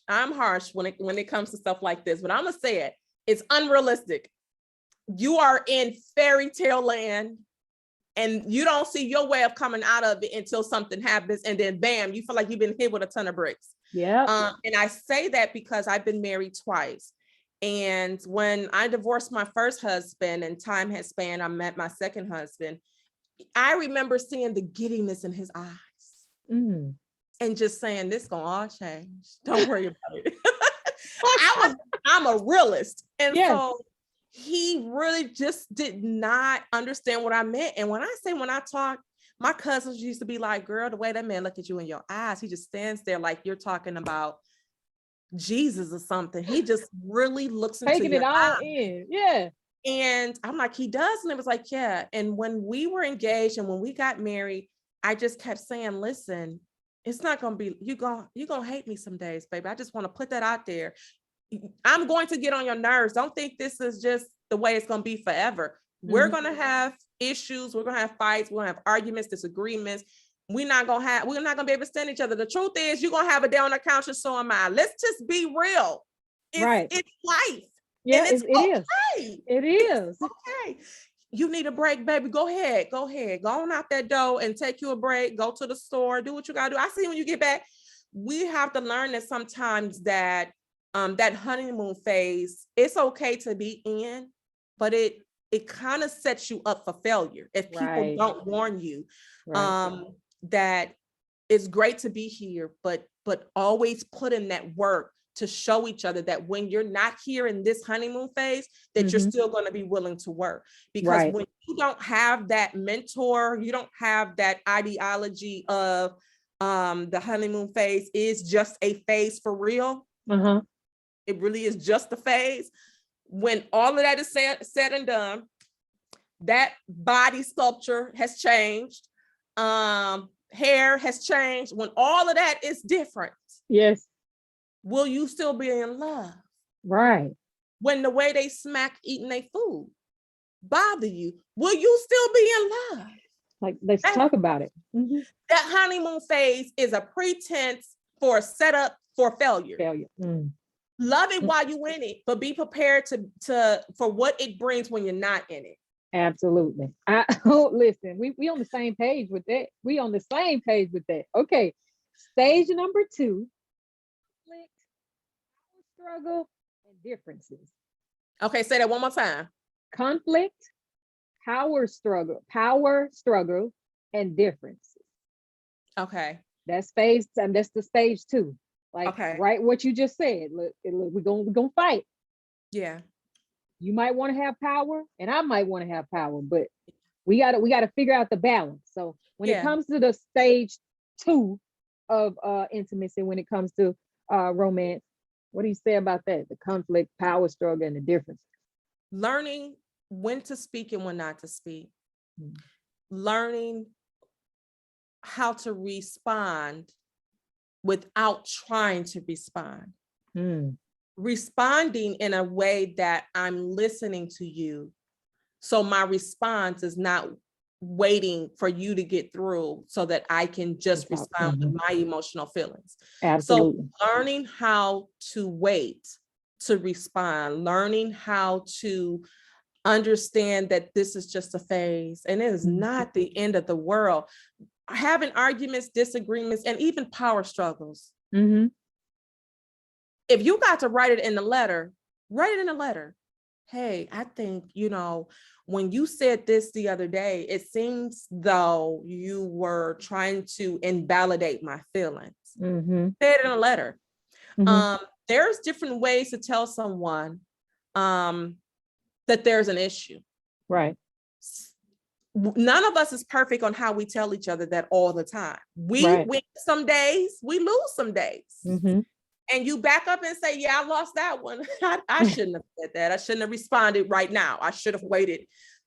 when it comes to stuff like this, but I'm gonna say it. It's unrealistic. You are in fairy tale land, and you don't see your way of coming out of it until something happens, and then bam, you feel like you've been hit with a ton of bricks. Yeah. And I say that because I've been married twice. And when I divorced my first husband and time had spanned, I met my second husband. I remember seeing the giddiness in his eyes and just saying, this gonna all change. Don't worry about it. I'm a realist. And so he really just did not understand what I meant. And when I talk, my cousins used to be like, girl, the way that man look at you in your eyes, he just stands there like you're talking about Jesus or something. He just really looks into taking your it all eyes. in. Yeah. And I'm like, he does. And it was like, yeah. And when we were engaged and when we got married, I just kept saying, listen, it's not going to be, you're going to hate me some days, baby. I just want to put that out there. I'm going to get on your nerves. Don't think this is just the way it's going to be forever. We're going to have issues. We're going to have fights. We're going to have arguments, disagreements. We're not going to be able to stand each other. The truth is you're going to have a day on the couch and so am I. Let's just be real. It's life. Yeah, and it's okay. It is. It's okay. You need a break, baby. Go ahead. Go on out that door and take you a break. Go to the store. Do what you got to do. I see when you get back. We have to learn that sometimes that honeymoon phase, it's okay to be in, but it kind of sets you up for failure if people don't warn you that it's great to be here, but but always put in that work to show each other that when you're not here in this honeymoon phase, that you're still going to be willing to work. Because when you don't have that mentor, you don't have that ideology of the honeymoon phase is just a phase for real. It really is just a phase. When all of that is said and done, that body sculpture has changed. Hair has changed. When all of that is different. Yes. Will you still be in love? Right. When the way they smack eating their food bother you, will you still be in love? Like, let's talk about it. That honeymoon phase is a pretense for a setup for failure. Love it while you in it, but be prepared to for what it brings when you're not in it. Absolutely. Listen, we on the same page with that. We on the same page with that. Okay. Stage number 2. Conflict, struggle, and differences. Okay, say that one more time. Conflict, power struggle, and differences. Okay. That's phase, and that's the stage 2. Like, right, what you just said. Look, we're gonna fight. Yeah. You might want to have power, and I might want to have power, but we gotta figure out the balance. So when it comes to the stage 2 of intimacy, when it comes to romance, what do you say about that? The conflict, power struggle, and the difference. Learning when to speak and when not to speak. Learning how to respond without trying to respond. Responding in a way that I'm listening to you. So my response is not waiting for you to get through so that I can just respond with my emotional feelings. Absolutely. So learning how to wait to respond, learning how to understand that this is just a phase and it is not the end of the world. Having arguments, disagreements, and even power struggles. If you got to write it in the letter, write it in a letter. Hey, I think, when you said this the other day, it seems though you were trying to invalidate my feelings. Say it in a letter. There's different ways to tell someone that there's an issue. Right. None of us is perfect on how we tell each other that all the time. We win some days, we lose some days. And you back up and say, yeah, I lost that one. I shouldn't have said that. I shouldn't have responded right now. I should have waited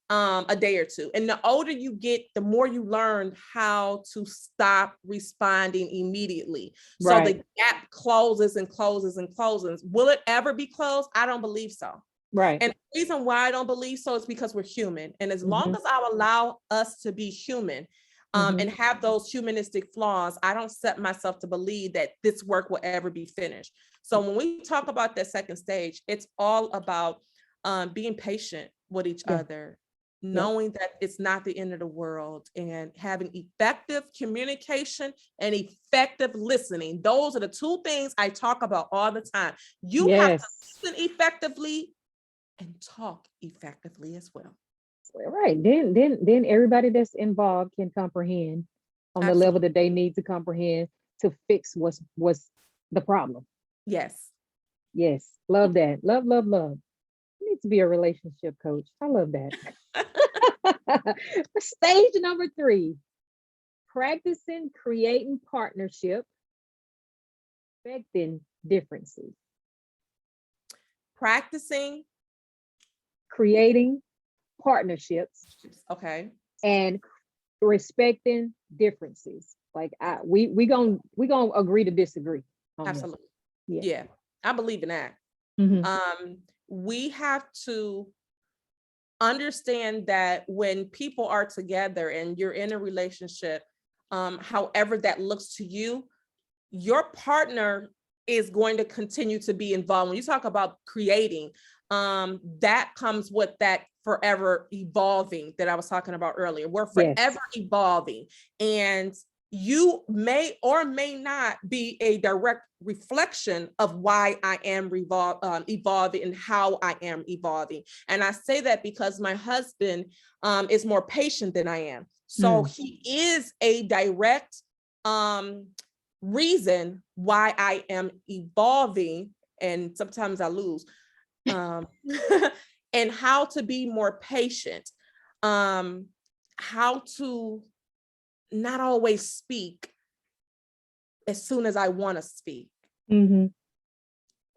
a day or two. And the older you get, the more you learn how to stop responding immediately. So the gap closes and closes and closes. Will it ever be closed? I don't believe so. Right. And the reason why I don't believe so is because we're human. And as long as I allow us to be human, and have those humanistic flaws, I don't set myself to believe that this work will ever be finished. So when we talk about that second stage, it's all about being patient with each other, knowing that it's not the end of the world, and having effective communication and effective listening. Those are the 2 things I talk about all the time. You have to listen effectively and talk effectively as well. Right. Then everybody that's involved can comprehend on the level that they need to comprehend to fix what's the problem. Yes. Love that. Love. You need to be a relationship coach. I love that. Stage number 3, practicing creating partnership, respecting differences. Practicing creating partnerships, and respecting differences. Like we gonna agree to disagree. Absolutely. Yeah, I believe in that. We have to understand that when people are together and you're in a relationship, however that looks to you, your partner is going to continue to be involved. When you talk about creating, that comes with that forever evolving that I was talking about earlier. We're forever evolving, and you may or may not be a direct reflection of why I am evolving and how I am evolving. And I say that because my husband is more patient than I am. So he is a direct reason why I am evolving, and sometimes I lose, and how to be more patient, how to not always speak as soon as I want to speak. Mm-hmm.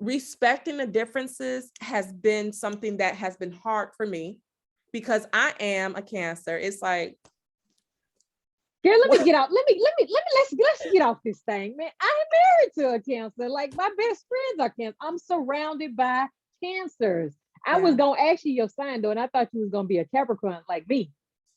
Respecting the differences has been something that has been hard for me because I am a Cancer. It's like, Girl, let me get off. Let's get off this thing, man. I am married to a Cancer. Like my best friends are Cancer. I'm surrounded by Cancers. I was gonna ask you your sign though, and I thought you was gonna be a Capricorn like me.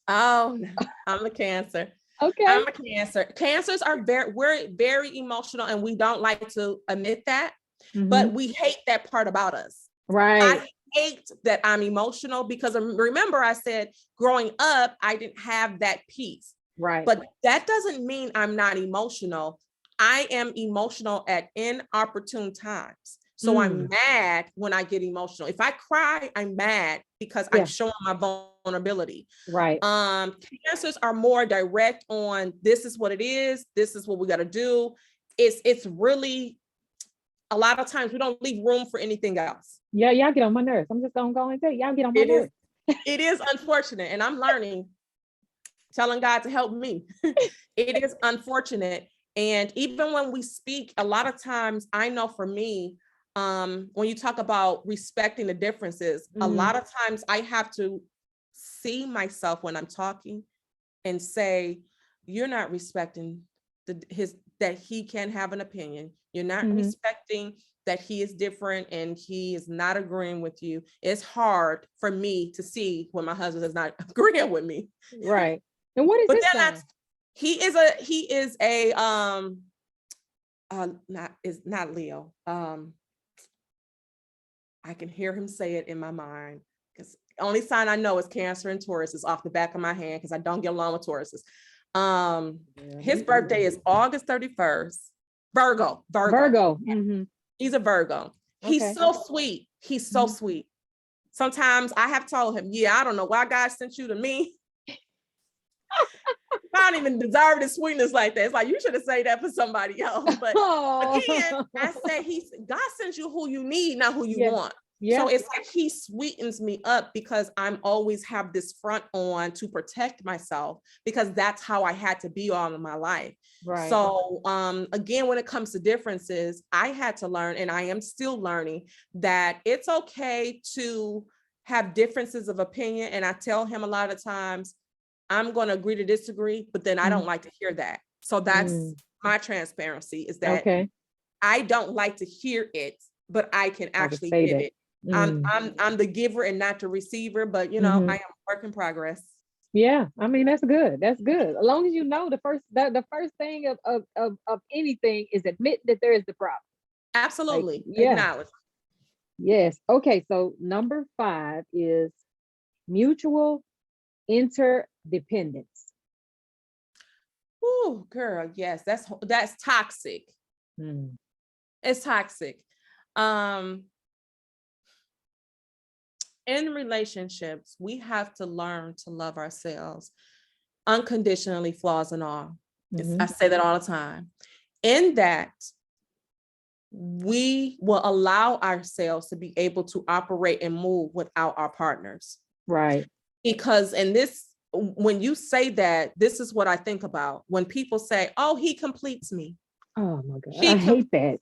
oh, no, I'm a Cancer. Okay. I'm a Cancer. Cancers are we're very emotional, and we don't like to admit that, but we hate that part about us. Right. I hate that I'm emotional because remember I said growing up, I didn't have that peace. Right. But that doesn't mean I'm not emotional. I am emotional at inopportune times. So I'm mad when I get emotional. If I cry, I'm mad because I'm showing my vulnerability. Right. Cancers are more direct on this is what it is. This is what we got to do. It's really, a lot of times we don't leave room for anything else. Yeah, y'all get on my nerves. I'm just gonna go and say, y'all get on my nerves. It is unfortunate, and I'm learning, telling God to help me. It is unfortunate. And even when we speak, a lot of times, I know for me, when you talk about respecting the differences, a lot of times I have to see myself when I'm talking and say, you're not respecting that he can have an opinion. You're not respecting that he is different and he is not agreeing with you. It's hard for me to see when my husband is not agreeing with me. Right. And what is his sign? He is a not Leo. I can hear him say it in my mind because the only sign I know is Cancer and Taurus is off the back of my hand because I don't get along with Tauruses. His birthday is August 31st. Virgo. Mm-hmm. He's a Virgo. He's so sweet. He's so sweet. Sometimes I have told him, I don't know why God sent you to me. I don't even deserve the sweetness like that. It's like, you should have said that for somebody else. But again, I say God sends you who you need, not who you want. Yeah. So it's like he sweetens me up because I'm always have this front on to protect myself because that's how I had to be all of my life. Right. So again, when it comes to differences, I had to learn, and I am still learning, that it's okay to have differences of opinion. And I tell him a lot of times, I'm going to agree to disagree, but then I don't like to hear that. So that's my transparency, is that I don't like to hear it, but I can actually give it. I'm the giver and not the receiver, but I am a work in progress. Yeah, I mean, that's good. That's good. As long as you know the first thing of anything is admit that there is the problem. Absolutely. Like, acknowledge. Yes. Okay. So number 5 is mutual interdependence. Oh, girl, yes, that's toxic. It's toxic. In relationships, we have to learn to love ourselves unconditionally, flaws and all. I say that all the time. In that, we will allow ourselves to be able to operate and move without our partners. Right. Because when you say that, this is what I think about when people say, oh, he completes me. Oh my God. I hate that.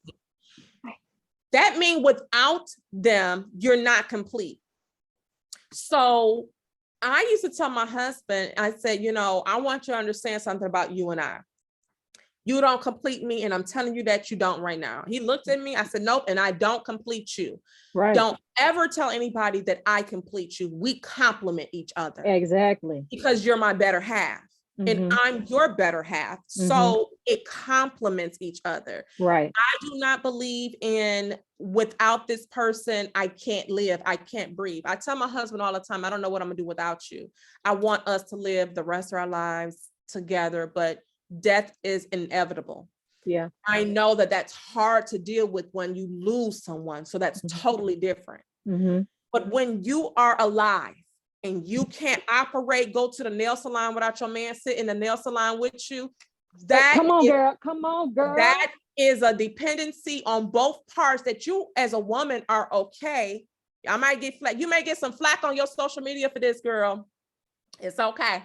That means without them, you're not complete. So I used to tell my husband, I said, I want you to understand something about you and I. You don't complete me, and I'm telling you that you don't right now. He looked at me, I said, nope, and I don't complete you. Right. Don't ever tell anybody that I complete you. We complement each other. Exactly. Because you're my better half. And I'm your better half. So it complements each other. Right. I do not believe in without this person, I can't live. I can't breathe. I tell my husband all the time, I don't know what I'm gonna do without you. I want us to live the rest of our lives together, but death is inevitable. Yeah. I know that that's hard to deal with when you lose someone. So that's totally different. But when you are alive, and you can't operate, go to the nail salon without your man sit in the nail salon with you, Come on, girl. Come on, girl. That is a dependency on both parts that you as a woman are okay. I might get flack. You may get some flack on your social media for this, girl. It's okay.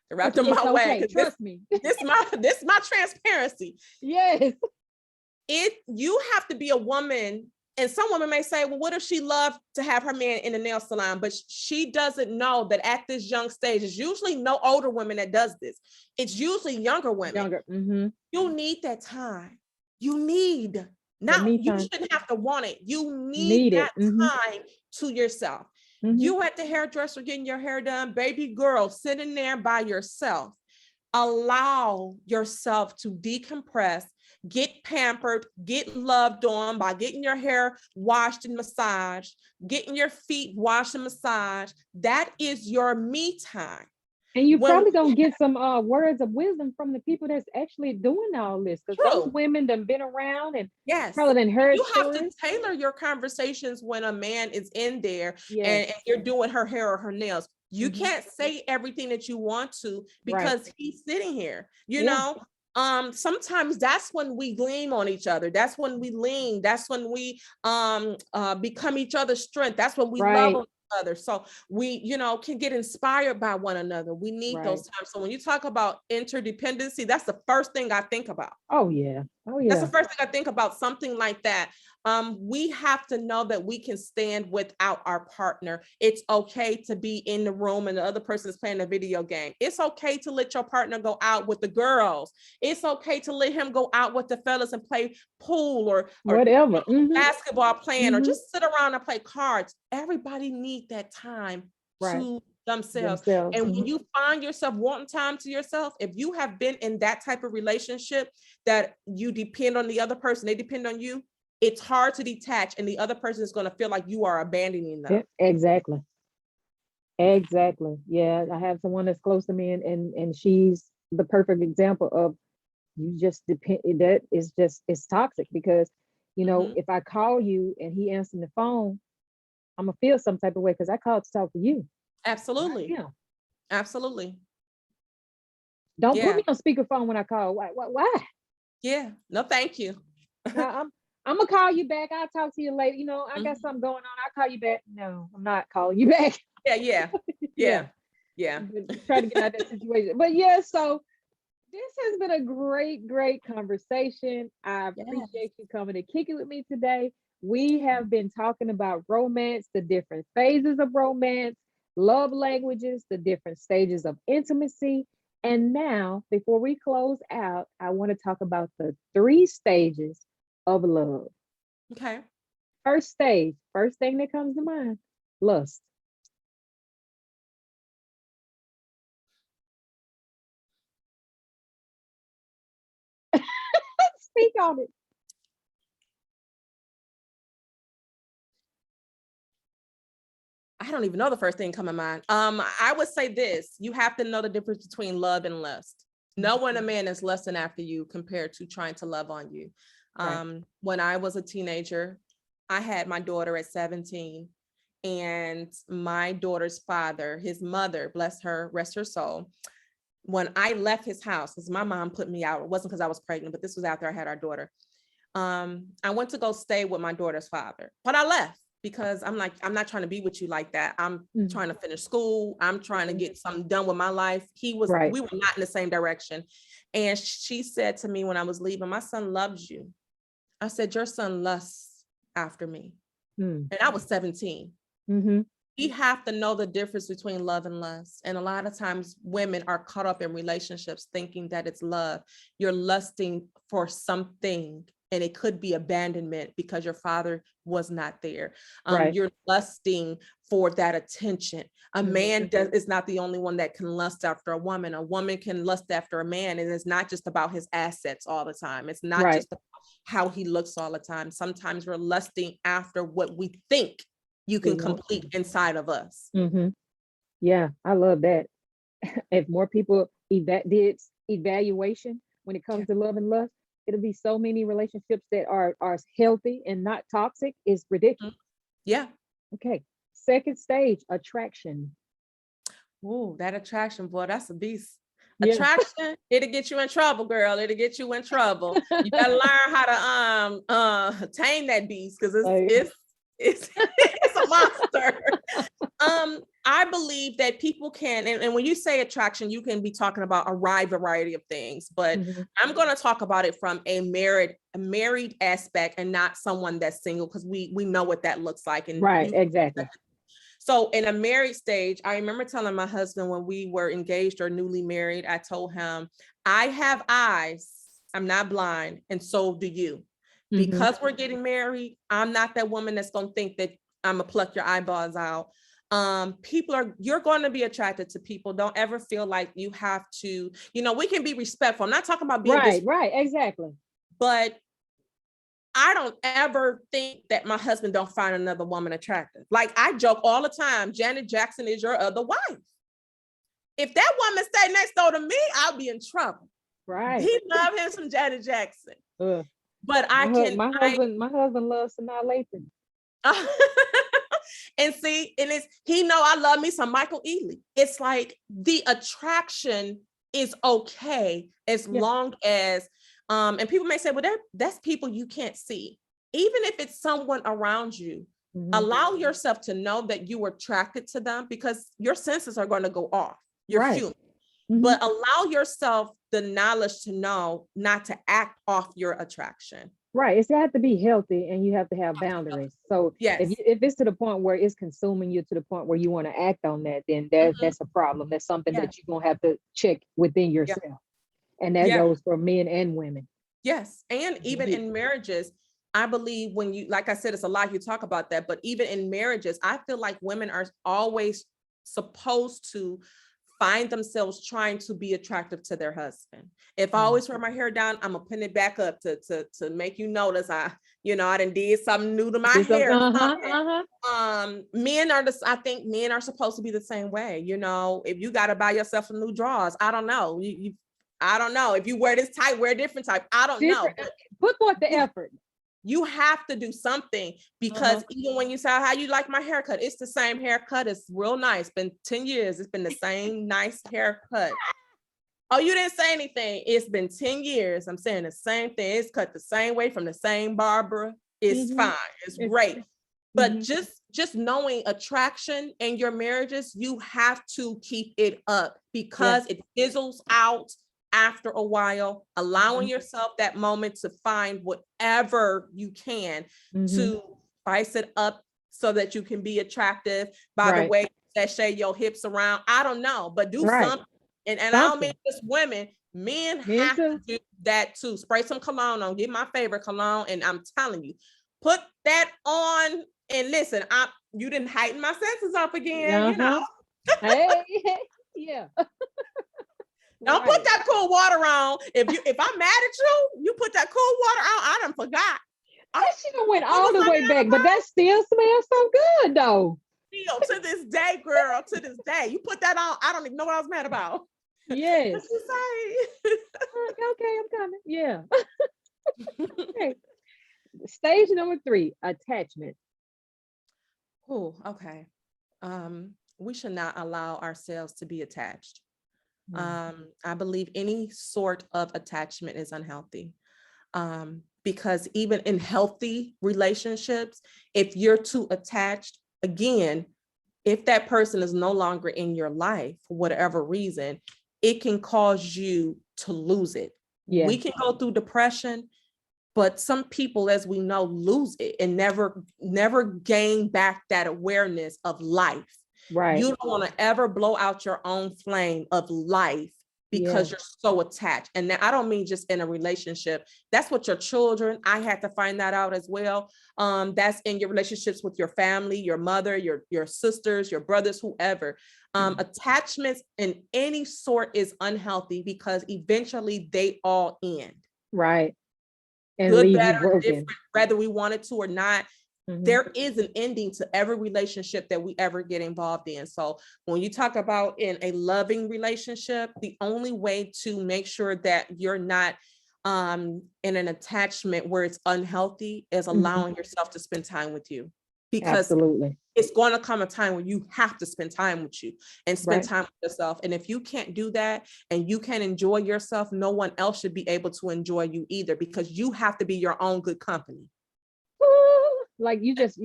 Wrapped in my way. Trust me. This my transparency. Yes. You have to be a woman. And some women may say, well, what if she loved to have her man in the nail salon? But she doesn't know that at this young stage, it's usually no older women that does this. It's usually younger women. You need that time. You shouldn't have to want it. You need that time to yourself. You at the hairdresser getting your hair done, baby girl, sitting there by yourself. Allow yourself to decompress, get pampered, get loved on by getting your hair washed and massaged, getting your feet washed and massaged. That is your me time. And you probably gonna get some words of wisdom from the people that's actually doing all this, because those women that have been around and probably done heard you stories. have to tailor your conversations when a man is in there and you're doing her hair or her nails. You can't say everything that you want to because he's sitting here, you know. Sometimes that's when we gleam on each other. That's when we lean. That's when we become each other's strength. That's when we love each other. So we, can get inspired by one another. We need those times. So when you talk about interdependency, that's the first thing I think about. Oh yeah. That's the first thing I think about, something like that. We have to know that we can stand without our partner. It's okay to be in the room and the other person is playing a video game. It's okay to let your partner go out with the girls. It's okay to let him go out with the fellas and play pool or whatever, basketball playing, or just sit around and play cards. Everybody needs that time to themselves. And when you find yourself wanting time to yourself, if you have been in that type of relationship that you depend on the other person, they depend on you, it's hard to detach, and the other person is going to feel like you are abandoning them. Exactly. Yeah, I have someone that's close to me, and she's the perfect example of you just depend. That is just, it's toxic, because if I call you and he answers the phone, I'm gonna feel some type of way because I called to talk to you. Absolutely. Absolutely. Don't put me on speakerphone when I call. Why? Yeah. No, thank you. I'm gonna call you back. I'll talk to you later. I got something going on. I'll call you back. No, I'm not calling you back. Yeah. Try to get out of that situation. But so this has been a great conversation. I appreciate you coming to kick it with me today. We have been talking about romance, the different phases of romance, love languages, the different stages of intimacy. And now, before we close out, I want to talk about the 3 stages of love. Okay. First stage, first thing that comes to mind, lust. Speak on it. I don't even know the first thing come to mind. I would say this: you have to know the difference between love and lust. Know when a man is lusting after you compared to trying to love on you. When I was a teenager, I had my daughter at 17, and my daughter's father, his mother, bless her, rest her soul. When I left his house, because my mom put me out, it wasn't because I was pregnant, but this was after I had our daughter. I went to go stay with my daughter's father, but I left because I'm like, I'm not trying to be with you like that. I'm trying to finish school. I'm trying to get something done with my life. We were not in the same direction. And she said to me when I was leaving, my son loves you. I said, your son lusts after me. And I was 17. We have to know the difference between love and lust. And a lot of times women are caught up in relationships thinking that it's love. You're lusting for something, and it could be abandonment because your father was not there. You're lusting for that attention. A man is not the only one that can lust after a woman. A woman can lust after a man, and it's not just about his assets all the time. It's not just about how he looks all the time. Sometimes we're lusting after what we think you can complete inside of us. Yeah, I love that. If more people did evaluation when it comes to love and lust, it'll be so many relationships that are healthy and not toxic. It's ridiculous. Yeah. Okay. Second stage, attraction. Oh, that attraction, boy, that's a beast. Yeah. Attraction, it'll get you in trouble, girl. It'll get you in trouble. You gotta learn how to tame that beast, because it's it's a monster. I believe that people can, and when you say attraction, you can be talking about a wide variety of things, but I'm going to talk about it from a married aspect and not someone that's single, because we know what that looks like. And right, exactly. So in a married stage, I remember telling my husband when we were engaged or newly married, I told him, I have eyes, I'm not blind, and so do you. Because we're getting married, I'm not that woman that's going to think that I'm gonna pluck your eyeballs out. You're going to be attracted to people. Don't ever feel like you have to, we can be respectful. I'm not talking about being right, exactly. But I don't ever think that my husband don't find another woman attractive. Like, I joke all the time, Janet Jackson is your other wife. If that woman stay next door to me, I'll be in trouble. Right. He love him some Janet Jackson. But my husband loves Sanaa Lathan. And see, he know I love me some Michael Ealy. It's like the attraction is okay as long as, and people may say, well, that's people you can't see. Even if it's someone around you, allow yourself to know that you were attracted to them, because your senses are going to go off. You're human. But allow yourself the knowledge to know not to act off your attraction. Right. It's have to be healthy, and you have to have boundaries. So if it's to the point where it's consuming you to the point where you want to act on that, then that's a problem. That's something that you're going to have to check within yourself. And that goes for men and women. Yes. And even in marriages, I believe when you, like I said, it's a lot you talk about that, but even in marriages, I feel like women are always supposed to find themselves trying to be attractive to their husband. If I always wear my hair down, I'm gonna pin it back up to make you notice I done did something new to my hair. I think men are supposed to be the same way. If you got to buy yourself some new drawers, I don't know. I don't know. If you wear this type, wear a different type. I don't know. Put forth the effort. You have to do something, because even when you say, how you like my haircut, it's the same haircut. It's real nice. Been 10 years. It's been the same nice haircut. Oh, you didn't say anything. It's been 10 years. I'm saying the same thing. It's cut the same way from the same barber. It's fine. It's great. But just knowing attraction in your marriages, you have to keep it up, because it fizzles out after a while. Allowing yourself that moment to find whatever you can to spice it up so that you can be attractive. By the way, sashay your hips around. I don't know, but do something. And I don't mean just women. Men have to do that too. Spray some cologne on. Get my favorite cologne, and I'm telling you, put that on. And listen, you didn't heighten my senses up again. Hey, Don't put that cool water on. If I'm mad at you put that cool water on. I done forgot. She done went all the way back, but that still smells so good though. To this day, girl, to this day, you put that on. I don't even know what I was mad about. Yes. What you say? Okay, I'm coming. Yeah. Okay. Stage number 3, attachment. Oh, okay. We should not allow ourselves to be attached. I believe any sort of attachment is unhealthy. Because even in healthy relationships, if you're too attached, again, if that person is no longer in your life for whatever reason, it can cause you to lose it. We can go through depression, but some people, as we know, lose it and never gain back that awareness of life. Right. You don't want to ever blow out your own flame of life because you're so attached. And I don't mean just in a relationship. That's what your children, I had to find that out as well. That's in your relationships with your family, your mother, your sisters, your brothers, whoever. Attachments in any sort is unhealthy because eventually they all end. Right. And good, leave bad, you broken. or different, whether we wanted to or not. There is an ending to every relationship that we ever get involved in. So when you talk about in a loving relationship, the only way to make sure that you're not in an attachment where it's unhealthy is allowing yourself to spend time with you. because Absolutely. it's going to come a time when you have to spend time with you and spend Right. time with yourself. And if you can't do that and you can't enjoy yourself, no one else should be able to enjoy you either, because you have to be your own good company. Woo! Like you just,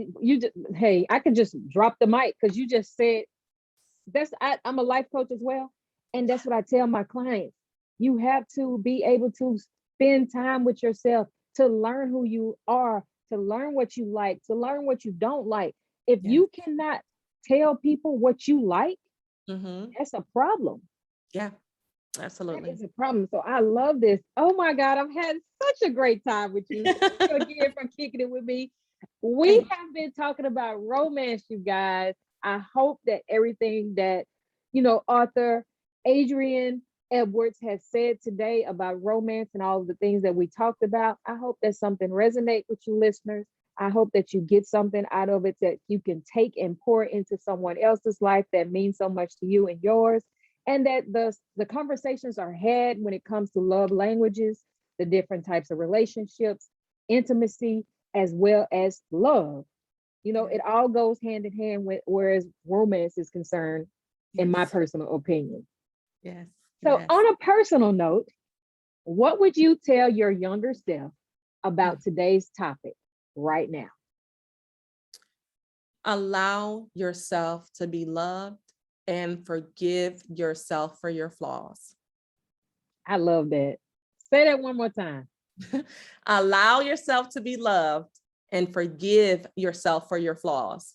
hey, I could just drop the mic because you just said I'm a life coach as well. And that's what I tell my clients. You have to be able to spend time with yourself to learn who you are, to learn what you like, to learn what you don't like. If Yeah. you cannot tell people what you like, Mm-hmm. that's a problem. Yeah, That absolutely. is a problem. So I love this. Oh my God, I've had such a great time with you. Thank you again for kicking it with me. We have been talking about romance, you guys. I hope that everything that, author Adrienne Edwards has said today about romance and all of the things that we talked about, I hope that something resonates with you listeners. I hope that you get something out of it that you can take and pour into someone else's life that means so much to you and yours. And that the conversations are had when it comes to love languages, the different types of relationships, intimacy, as well as love. It all goes hand in hand with whereas romance is concerned, in my Yes. personal opinion. Yes. So Yes. on a personal note, what would you tell your younger self about today's topic right now? Allow yourself to be loved and forgive yourself for your flaws. I love that. Say that one more time. Allow yourself to be loved and forgive yourself for your flaws.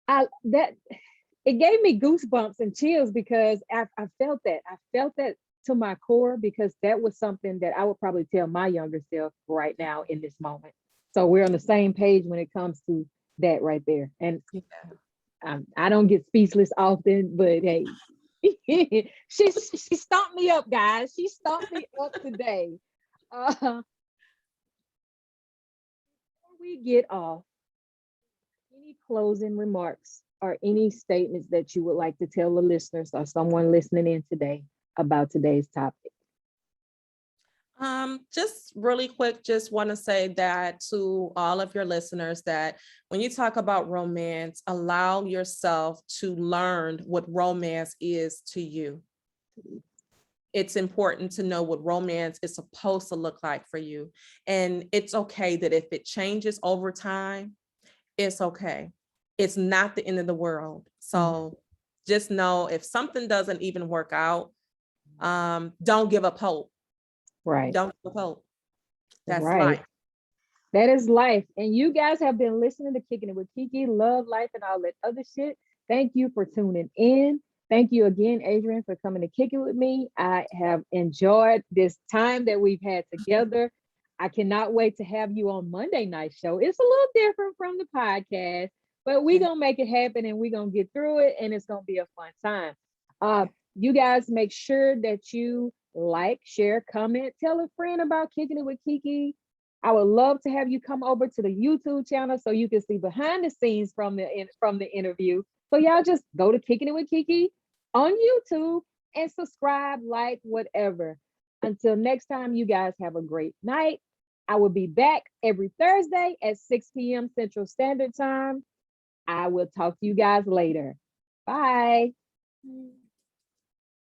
It gave me goosebumps and chills because I felt that. I felt that to my core, because that was something that I would probably tell my younger self right now in this moment. So we're on the same page when it comes to that right there. And I don't get speechless often, but hey, she stumped me up, guys. She stumped me up today. Before we get off, any closing remarks or any statements that you would like to tell the listeners or someone listening in today about today's topic? Just really quick, just want to say that to all of your listeners, that when you talk about romance, allow yourself to learn what romance is to you. It's important to know what romance is supposed to look like for you. And it's okay that if it changes over time, it's okay. It's not the end of the world. So just know if something doesn't even work out, don't give up hope. Right. Don't give up hope. That's Right. life. That is life. And you guys have been listening to Kicking It with KeKe, Love, Life, and all that other shit. Thank you for tuning in. Thank you again, Adrienne, for coming to kick it with me. I have enjoyed this time that we've had together. I cannot wait to have you on Monday night show. It's a little different from the podcast, but we're going to make it happen and we're going to get through it, and it's going to be a fun time. You guys make sure that you like, share, comment, tell a friend about Kicking It with KeKe. I would love to have you come over to the YouTube channel so you can see behind the scenes from the interview. So y'all just go to Kicking It with KeKe on YouTube and subscribe, like, whatever. Until next time, you guys have a great night. I will be back every Thursday at 6 p.m. Central Standard Time. I will talk to you guys later. Bye.